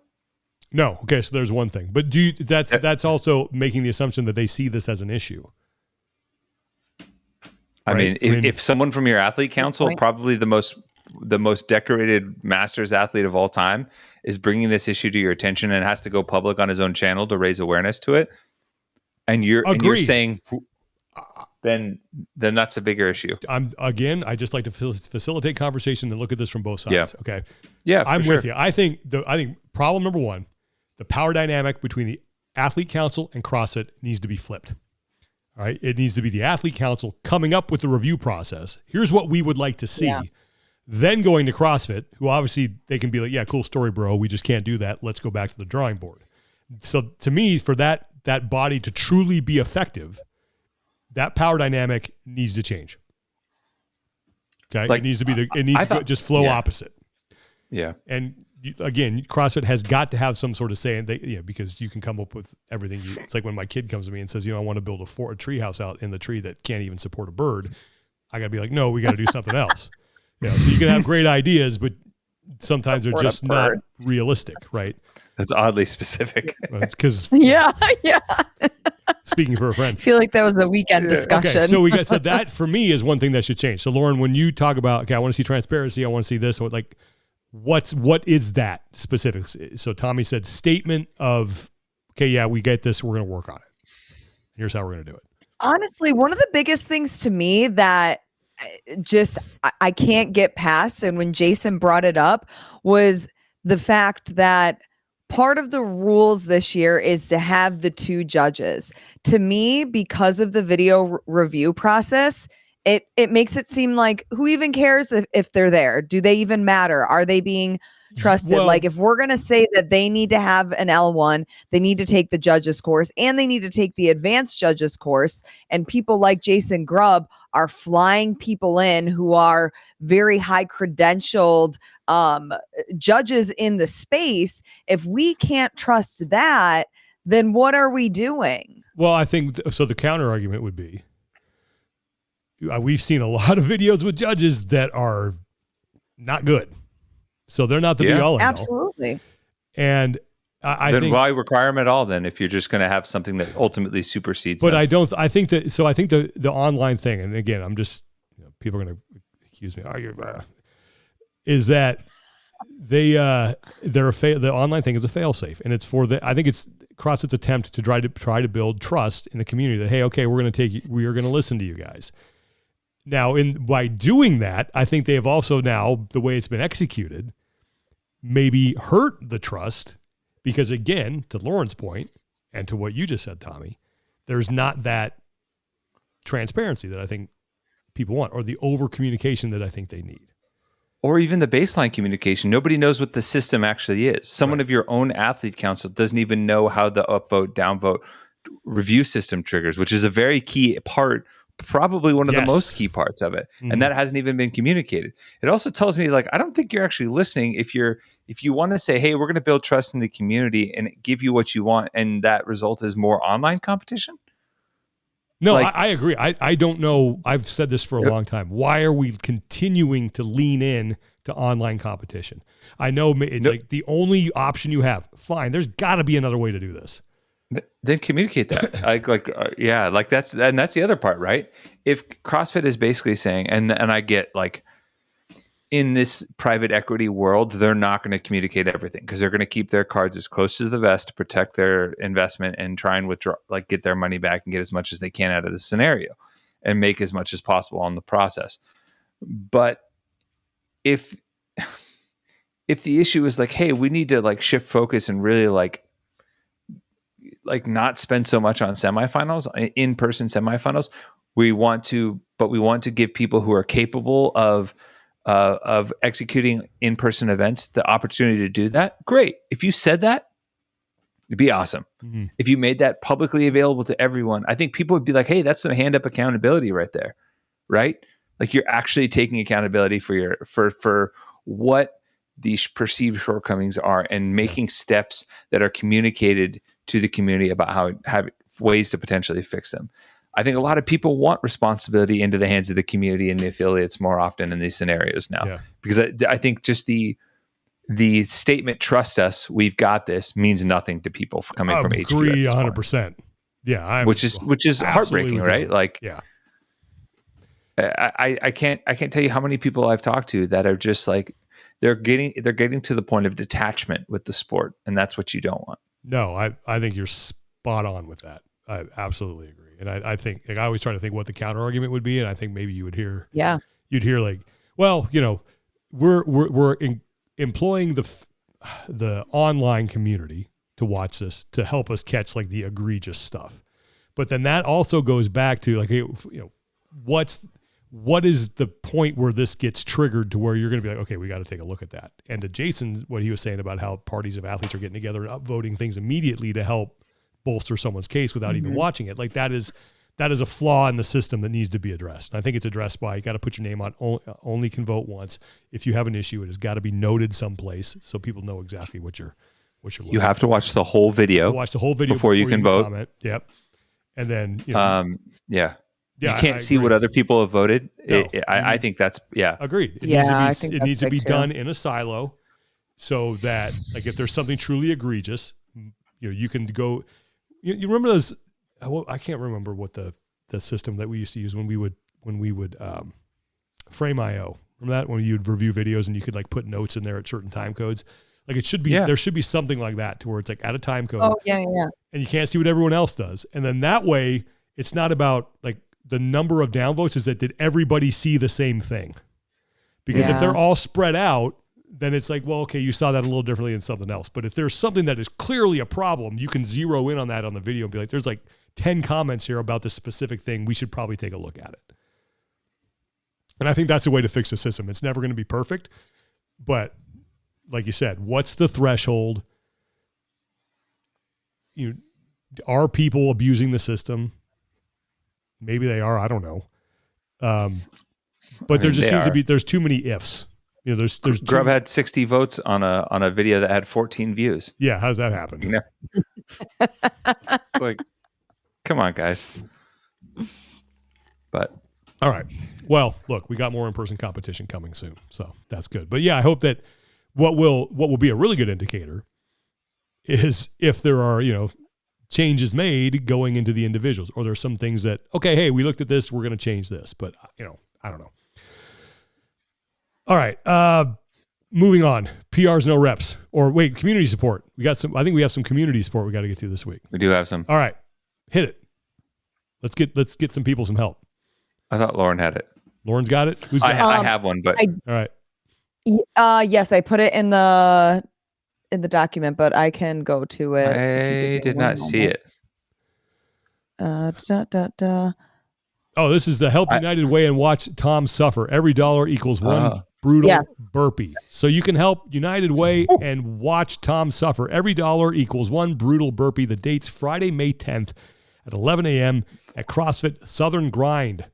A: No. Okay, so there's one thing. But that's also making the assumption that they see this as an issue.
C: I mean, if someone from your athlete council, probably the most decorated Masters athlete of all time, is bringing this issue to your attention and has to go public on his own channel to raise awareness to it, and you're saying, then that's a bigger issue.
A: I just like to facilitate conversation and look at this from both sides.
C: Yeah.
A: Okay.
C: Yeah,
A: I'm with you. I think problem number one, the power dynamic between the athlete council and CrossFit needs to be flipped. All right. It needs to be the athlete council coming up with the review process. Here's what we would like to see. Yeah. Then going to CrossFit, who obviously they can be like, yeah, cool story, bro. We just can't do that. Let's go back to the drawing board. So to me, for that body to truly be effective, that power dynamic needs to change. Okay.
C: Like,
A: it needs to be to just flow opposite.
C: Yeah.
A: And again, CrossFit has got to have some sort of say in because you can come up with everything. It's like when my kid comes to me and says, I want to build a tree house out in the tree that can't even support a bird. I gotta be like, no, we got to do something else. So you can have great ideas, but sometimes they're just not realistic, right?
C: That's oddly specific.
A: Because
B: yeah.
A: Speaking for a friend,
B: I feel like that was a weekend discussion.
A: Okay, so that for me is one thing that should change. So Lauren, when you talk about, okay, I want to see transparency, I want to see this, like, what is that specific? So Tommy said statement of, okay, yeah, we get this, we're going to work on it. Here's how we're going to do it.
B: Honestly, one of the biggest things to me that I can't get past, and when Jason brought it up, was the fact that part of the rules this year is to have the 2 judges. To me, because of the video review process, it makes it seem like, who even cares if they're there? Do they even matter? Are they being trusted?
A: Well,
B: like, if we're going to say that they need to have an L1, they need to take the judges course, and they need to take the advanced judges course, and people like Jason Grubb are flying people in who are very high credentialed judges in the space. If we can't trust that, then what are we doing?
A: Well, I think so. The counter argument would be, we've seen a lot of videos with judges that are not good. So they're not the be all and all.
B: Absolutely.
A: And I
C: then
A: think,
C: why require them at all then if you're just going to have something that ultimately supersedes
A: but
C: them?
A: I think the online thing, and again, I'm just, people are going to accuse me, is that the online thing is a fail safe. And it's I think it's CrossFit's attempt to try to build trust in the community that, hey, okay, we are going to listen to you guys. Now, by doing that, I think they have also now, the way it's been executed, maybe hurt the trust, because again, to Lauren's point and to what you just said, Tommy, there's not that transparency that I think people want, or the over communication that I think they need.
C: Or even the baseline communication. Nobody knows what the system actually is. Someone of your own athlete council doesn't even know how the upvote, downvote review system triggers, which is a very key part, probably one of the most key parts of it. Mm-hmm. And that hasn't even been communicated. It also tells me, like, I don't think you're actually listening if you want to say, hey, we're going to build trust in the community and give you what you want, and that result is more online competition.
A: No, I agree. I don't know. I've said this for a long time. Why are we continuing to lean in to online competition? I know it's like the only option you have. Fine. There's got to be another way to do this.
C: Then communicate that. That's the other part, right? If CrossFit is basically saying, and I get, like, in this private equity world, they're not going to communicate everything because they're going to keep their cards as close to the vest to protect their investment and try and withdraw, like, get their money back and get as much as they can out of the scenario and make as much as possible on the process. But if the issue is like, hey, we need to, like, shift focus and really like not spend so much on semifinals, in-person semifinals, we want to give people who are capable of executing in-person events the opportunity to do that. Great. If you said that, it'd be awesome. Mm-hmm. If you made that publicly available to everyone, I think people would be like, hey, that's some hand up accountability right there. Right? Like, you're actually taking accountability for what these perceived shortcomings are and making steps that are communicated to the community about how have ways to potentially fix them. I think a lot of people want responsibility into the hands of the community and the affiliates more often in these scenarios now, because I think just the statement, trust us, we've got this, means nothing to people coming from Age Group.
A: Agree 100%. Yeah.
C: Which is heartbreaking, right? Like, I can't tell you how many people I've talked to that are just like, they're getting to the point of detachment with the sport, and that's what you don't want.
A: No, I think you're spot on with that. I absolutely agree. And I think, like, I always try to think what the counter argument would be. And I think maybe you would hear, you'd hear like, well, we're employing the online community to watch this, to help us catch, like, the egregious stuff. But then that also goes back to, like, hey, what is the point where this gets triggered to where you're going to be like, okay, we got to take a look at that. And to Jason, what he was saying about how parties of athletes are getting together and upvoting things immediately to help bolster someone's case without even watching it. Like that is a flaw in the system that needs to be addressed. And I think it's addressed by, you got to put your name on, only can vote once. If you have an issue, it has got to be noted someplace so people know exactly what you're looking.
C: You have to watch the whole video.
A: Watch the whole video
C: before you can vote.
A: Comment. Yep. And then,
C: yeah, you can't see what other people have voted.
A: No.
C: I think that's,
A: agreed. It needs to be done in a silo so that, like, if there's something truly egregious, you can go, you remember those, I can't remember what the system that we used to use when we would Frame.io. Remember that, when you'd review videos and you could like put notes in there at certain time codes? Like it should be, there should be something like that to where it's like at a time code.
B: Oh yeah.
A: And you can't see what everyone else does. And then that way it's not about like the number of downvotes, is that did everybody see the same thing? Because if they're all spread out, then it's like, well, okay, you saw that a little differently than something else. But if there's something that is clearly a problem, you can zero in on that on the video and be like, there's like 10 comments here about this specific thing. We should probably take a look at it. And I think that's the way to fix the system. It's never going to be perfect, but like you said, what's the threshold? Are people abusing the system? Maybe they are. I don't know. But there just seems to be, there's too many ifs. There's
C: Grub had 60 votes on a video that had 14 views.
A: Yeah. How does that happen?
C: Like, come on, guys. But
A: all right. Well, look, we got more in-person competition coming soon, so that's good. But yeah, I hope that what will be a really good indicator is if there are, changes made going into the individuals, or there's some things that, okay, hey, we looked at this, we're going to change this, but I don't know. All right. Moving on. PRs, no reps, or wait, community support. I think we have some community support we got to get to this week.
C: We do have some.
A: All right. Hit it. Let's get some people some help.
C: I thought Lauren had it.
A: Lauren's got it. Who's got it?
C: I have one, but
A: all right.
B: Yes, I put it in the document, but I can go to it.
C: I did not see it.
A: Oh, this is the Help United way and watch Tom suffer. Every dollar equals one brutal burpee. So you can help United Way and watch Tom suffer. Every dollar equals one brutal burpee. The date's Friday, May 10th at 11 a.m. at CrossFit Southern Grind.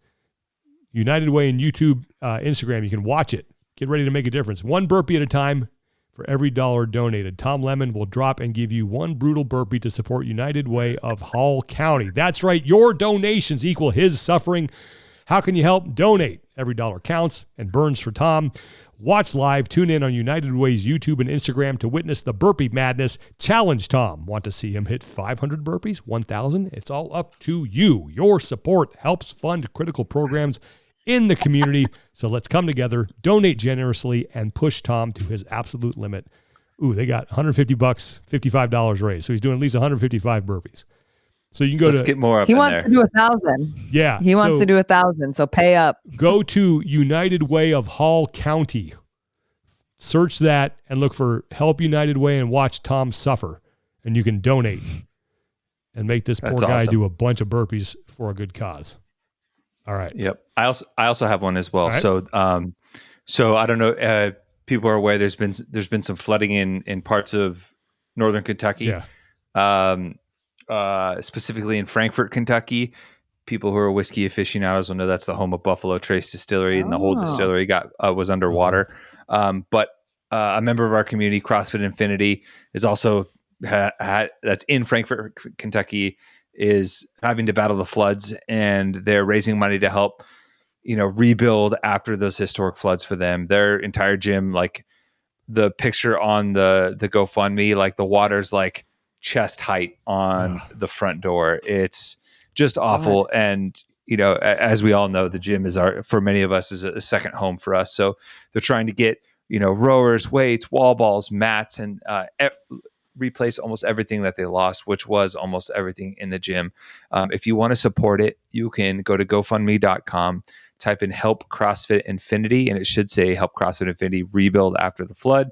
A: United Way and YouTube, Instagram. You can watch it. Get ready to make a difference. One burpee at a time for every dollar donated. Tom Lemon will drop and give you one brutal burpee to support United Way of Hall County. That's right. Your donations equal his suffering. How can you help? Donate. Every dollar counts and burns for Tom. Watch live. Tune in on United Way's YouTube and Instagram to witness the burpee madness. Challenge Tom. Want to see him hit 500 burpees? 1,000? It's all up to you. Your support helps fund critical programs in the community. So let's come together, donate generously, and push Tom to his absolute limit. Ooh, they got $150, $55 raised. So he's doing at least 155 burpees. So you can go
C: Let's get more up
B: He
C: in
B: wants
C: there.
B: to do 1,000.
A: Yeah.
B: He wants to do 1,000. So pay up.
A: Go to United Way of Hall County. Search that and look for Help United Way and watch Tom suffer. And you can donate and make this poor guy do a bunch of burpees for a good cause. All right.
C: Yep. I also have one as well.
A: Right.
C: So I don't know. People are aware there's been some flooding in parts of northern Kentucky.
A: Yeah.
C: Specifically in Frankfort, Kentucky. People who are whiskey aficionados will know that's the home of Buffalo Trace Distillery, and the whole distillery was underwater. But a member of our community, CrossFit Infinity, is also that's in Frankfort, Kentucky, is having to battle the floods, and they're raising money to help, rebuild after those historic floods for them. Their entire gym, like the picture on the GoFundMe, like the water's like chest height on the front door. It's just awful. And, as we all know, the gym for many of us is a second home for us. So they're trying to get, rowers, weights, wall balls, mats, and replace almost everything that they lost, which was almost everything in the gym. If you want to support it, you can go to GoFundMe.com, type in Help CrossFit Infinity, and it should say Help CrossFit Infinity Rebuild After the Flood.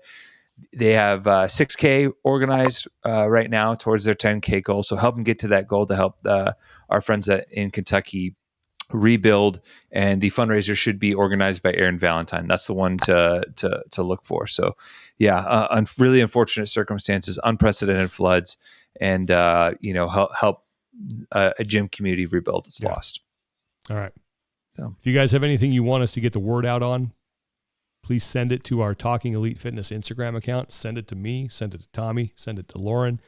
C: They have 6K organized right now towards their 10K goal. So help them get to that goal to help our friends in Kentucky rebuild, and the fundraiser should be organized by Aaron Valentine. That's the one to look for. So yeah, really unfortunate circumstances, unprecedented floods, and help a gym community rebuild its lost.
A: All right.
C: So
A: if you guys have anything you want us to get the word out on, please send it to our Talking Elite Fitness Instagram account. Send it to me, send it to Tommy, send it to Lauren.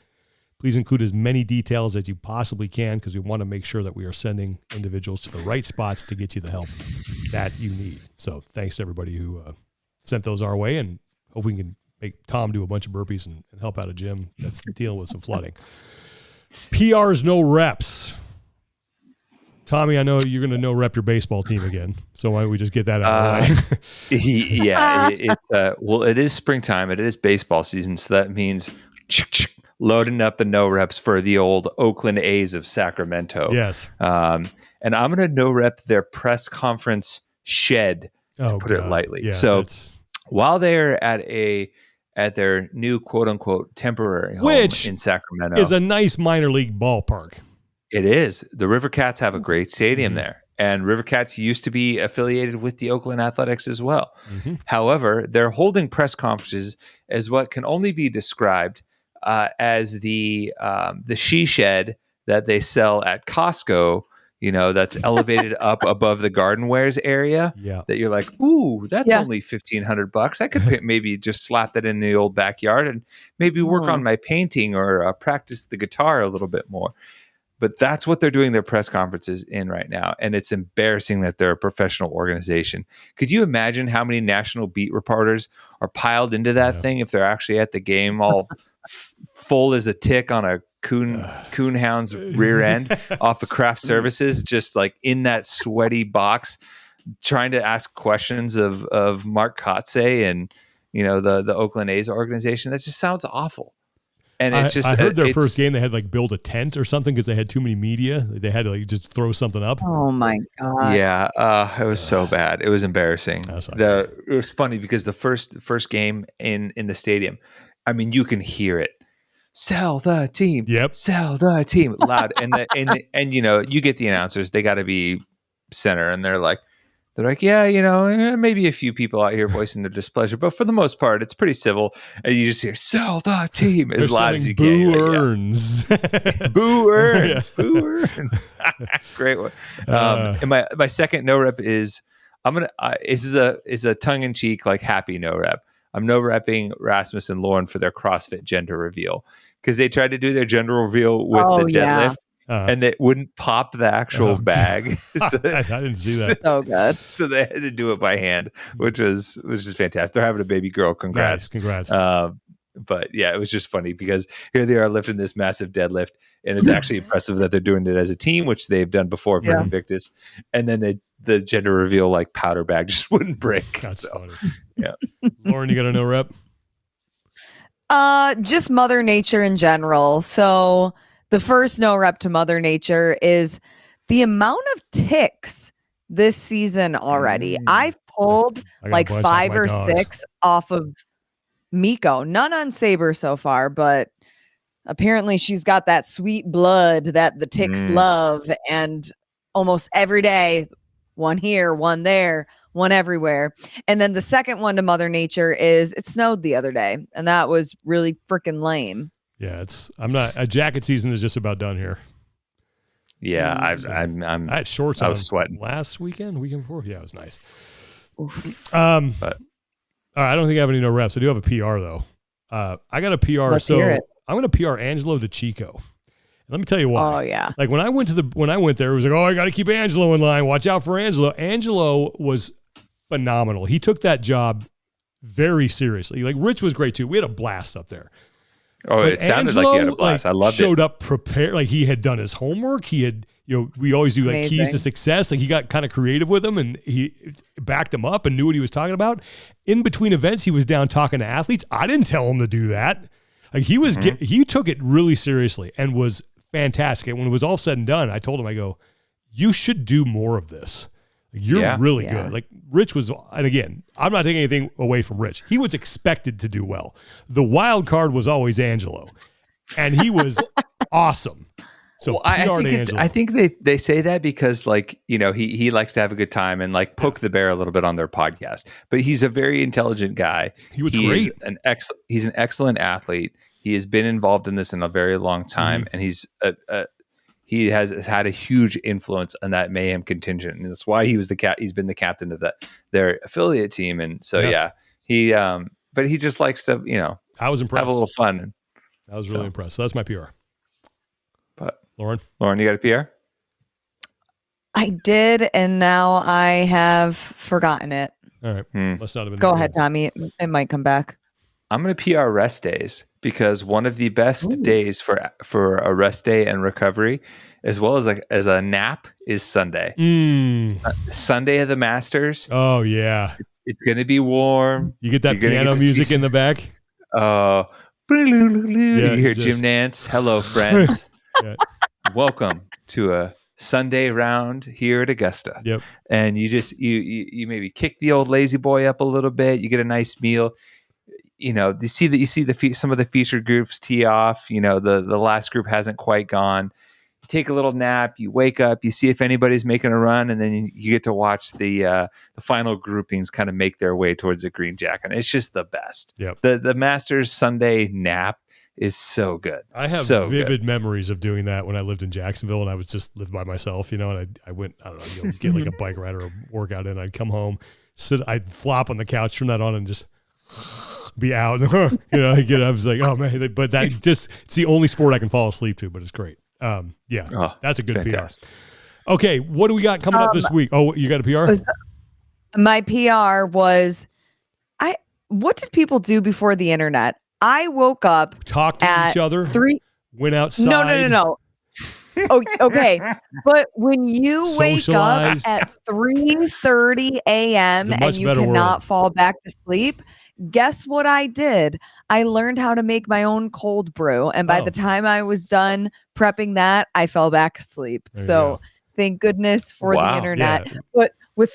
A: Please include as many details as you possibly can, because we want to make sure that we are sending individuals to the right spots to get you the help that you need. So thanks to everybody who sent those our way, and hope we can make Tom do a bunch of burpees and help out a gym that's dealing with some flooding. PRs, no reps. Tommy, I know you're going to no rep your baseball team again, so why don't we just get that out of the way?
C: It is springtime. It is baseball season, so that means loading up the no reps for the old Oakland A's of Sacramento.
A: Yes.
C: And I'm going to no rep their press conference shed, to put it lightly.
A: Yeah,
C: so while they're at their new quote unquote temporary home in Sacramento,
A: is a nice minor league ballpark.
C: It is. The River Cats have a great stadium there. And River Cats used to be affiliated with the Oakland Athletics as well. Mm-hmm. However, they're holding press conferences as what can only be described as the she shed that they sell at Costco, that's elevated up above the garden wares area.
A: Yeah.
C: That you're like, ooh, that's only $1,500. I could maybe just slap that in the old backyard and maybe work on my painting or practice the guitar a little bit more. But that's what they're doing their press conferences in right now. And it's embarrassing that they're a professional organization. Could you imagine how many national beat reporters are piled into that thing if they're actually at the game all full as a tick on a coonhound's rear end off of craft services, just like in that sweaty box, trying to ask questions of Mark Kotze and, the Oakland A's organization? That just sounds awful. And it's just,
A: I heard their first game, they had like build a tent or something because they had too many media. They had to like just throw something up.
B: Oh my God.
C: Yeah. It was so bad. It was embarrassing. It was funny because the first game in the stadium, I mean, you can hear it. Sell the team.
A: Yep.
C: Sell the team loud. And you get the announcers, they got to be center, and they're like, yeah, maybe a few people out here voicing their displeasure, but for the most part, it's pretty civil. And you just hear "sell the team" as loud as you can.
A: Boo earns.
C: Boo earns. Boo earns. Great one. And my second no rep is this is a tongue in cheek, like happy no rep. I'm no repping Rasmus and Lauren for their CrossFit gender reveal, because they tried to do their gender reveal with the deadlift. And they wouldn't pop the actual bag. So,
A: I didn't see that.
B: So good.
C: So they had to do it by hand, which was just fantastic. They're having a baby girl. Congrats.
A: Nice, congrats.
C: But yeah, it was just funny because here they are lifting this massive deadlift, and it's actually impressive that they're doing it as a team, which they've done before for Invictus. And then the gender reveal like powder bag just wouldn't break.
A: That's funny.
C: Yeah.
A: Lauren, you got a no rep?
B: Just Mother Nature in general. So the first no rep to Mother Nature is the amount of ticks this season already. I've pulled like 5 or 6 off of Miko. None on Saber so far, but apparently she's got that sweet blood that the ticks love. And almost every day, one here, one there, one everywhere. And then the second one to Mother Nature is it snowed the other day, and that was really freaking lame.
A: Yeah, jacket season is just about done here.
C: Yeah, I
A: had shorts on.
C: I was sweating
A: last weekend before. Yeah, it was nice. But all right, I don't think I have any no reps. I do have a PR though. I got a PR.
B: Let's hear it.
A: I'm going to PR Angelo DeChico. Let me tell you why.
B: Oh yeah.
A: Like when I went there, it was like, oh, I got to keep Angelo in line. Watch out for Angelo. Angelo was phenomenal. He took that job very seriously. Like Rich was great too. We had a blast up there.
C: Oh,
A: but
C: it sounded
A: Angelo,
C: like you had a blast. I loved it.
A: Showed up prepared. Like he had done his homework. He had, we always do like keys to success. Like he got kind of creative with them and he backed him up and knew what he was talking about. In between events, he was down talking to athletes. I didn't tell him to do that. Like he was, he took it really seriously and was fantastic. And when it was all said and done, I told him, I go, you should do more of this. You're really good. Like Rich was, and again, I'm not taking anything away from Rich. He was expected to do well. The wild card was always Angelo, and he was awesome. So
C: Well,
A: PR
C: I think they say that because, like, you know, he likes to have a good time and like poke the bear a little bit on their podcast. But he's a very intelligent guy.
A: He was great.
C: He's an excellent athlete. He has been involved in this in a very long time, and he has had a huge influence on that Mayhem contingent, and that's why he was he's been the captain of their affiliate team. And so he but he just likes to, you know,
A: I was impressed.
C: have a little fun.
A: I was really impressed. So that's my PR.
C: But
A: Lauren,
C: you got a PR?
B: I did, and now I have forgotten it.
A: all right. Must not have been
B: Go
A: that
B: ahead,
A: good.
B: Tommy. It might come back.
C: I'm going to PR rest days, because one of the best days for a rest day and recovery, as well as a nap, is Sunday. Sunday of the Masters.
A: Oh yeah,
C: It's going to be warm.
A: you get that
C: You're gonna
A: piano
C: get to
A: music
C: see
A: in the back.
C: You hear
A: just-
C: Jim Nance. Hello, friends.
A: Yeah.
C: Welcome to a Sunday round here at Augusta.
A: Yep.
C: And you just you maybe kick the old lazy boy up a little bit. You get a nice meal. You know, you see some of the featured groups tee off. You know, the last group hasn't quite gone. You take a little nap. You wake up. You see if anybody's making a run, and then you get to watch the final groupings kind of make their way towards the green jacket. And it's just the best.
A: Yep.
C: The Masters Sunday nap is so good.
A: I have
C: so
A: vivid memories of doing that when I lived in Jacksonville, and I was just lived by myself, you know, and I went, I don't know, you know, get like a bike ride or a workout in. I'd come home, I'd flop on the couch, turn that on, and just be out. You know, I was like, oh man, but that just, it's the only sport I can fall asleep to, but it's great. That's a good
C: fantastic.
A: PR. Okay, what do we got coming up this week? Oh, you got a PR?
B: My PR was, what did people do before the internet? I woke up
A: Talk to
B: at
A: each other.
B: 3.
A: Went outside.
B: No. Oh, okay. But when you wake up
A: Socialized.
B: at 3:30 a.m.
A: It's a
B: and
A: much
B: you
A: better
B: cannot
A: world.
B: fall back to sleep, guess what I did? I learned how to make my own cold brew. And by
A: Oh.
B: the time I was done prepping that, I fell back asleep.
A: There you
B: So
A: go.
B: thank goodness for the
C: Wow.
B: internet.
A: Yeah.
B: But with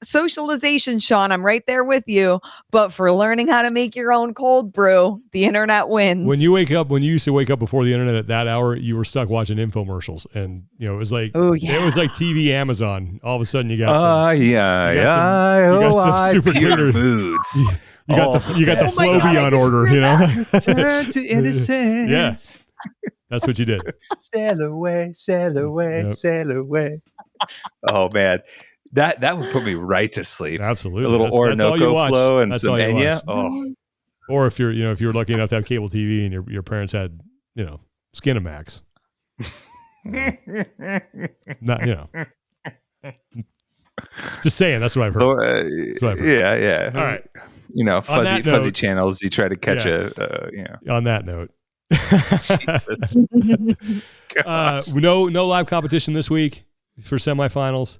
B: socialization, Sean, I'm right there with you. But for learning how to make your own cold brew, the internet wins.
A: When you used to wake up before the internet at that hour, you were stuck watching infomercials, and you know it was like, it was like TV Amazon. All of a sudden, you got some, you got some super cleaner
C: moods.
A: You got the Flowbee on order, you know.
C: Turn to innocence.
A: Yeah. That's what you did.
C: Sail away, sail away,
A: Yep.
C: sail away. Oh man, that would put me right to sleep.
A: Absolutely.
C: A little
A: That's all you
C: Orinoco
A: watch.
C: flow and
A: That's
C: some
A: all you
C: Enya.
A: watch.
C: Oh,
A: Or if you're lucky enough to have cable TV and your parents had, you know, Skinamax. Not, you know. Just saying, that's what I've heard. That's what I've heard.
C: yeah.
A: All right.
C: You know,
A: that
C: fuzzy
A: note-
C: channels. You try to catch
A: On that note.
C: Jesus.
A: No live competition this week for semifinals.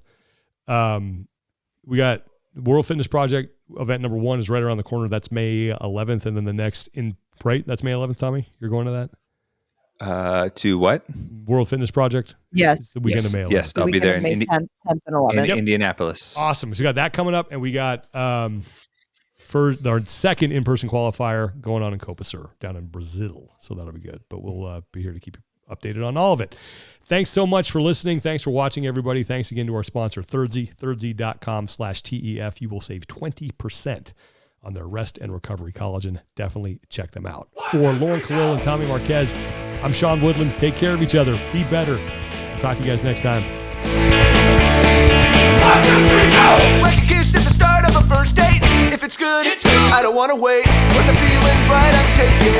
A: We got World Fitness Project event number 1 is right around the corner. That's May 11th, and then the next that's May 11th. Tommy, you're going to that
C: To what?
A: World Fitness Project?
B: Yes.
A: It's the weekend of May 11th.
C: Yes, I'll be there in,
B: May 10th and 11th.
C: Indianapolis.
A: Awesome. So we got that coming up, and we got for our second in-person qualifier going on in Copa down in Brazil. So that'll be good. But we'll be here to keep you updated on all of it. Thanks so much for listening. Thanks for watching, everybody. Thanks again to our sponsor, Thirdzy, thirdzy.com/TEF. You will save 20% on their Rest and Recovery Collagen. Definitely check them out. For Lauren Khalil and Tommy Marquez, I'm Sean Woodland. Take care of each other. Be better. I'll talk to you guys next time.
E: Like a kiss at the start of a first date. If it's good, it's good. I don't wanna wait. When the feeling's right, I'm taking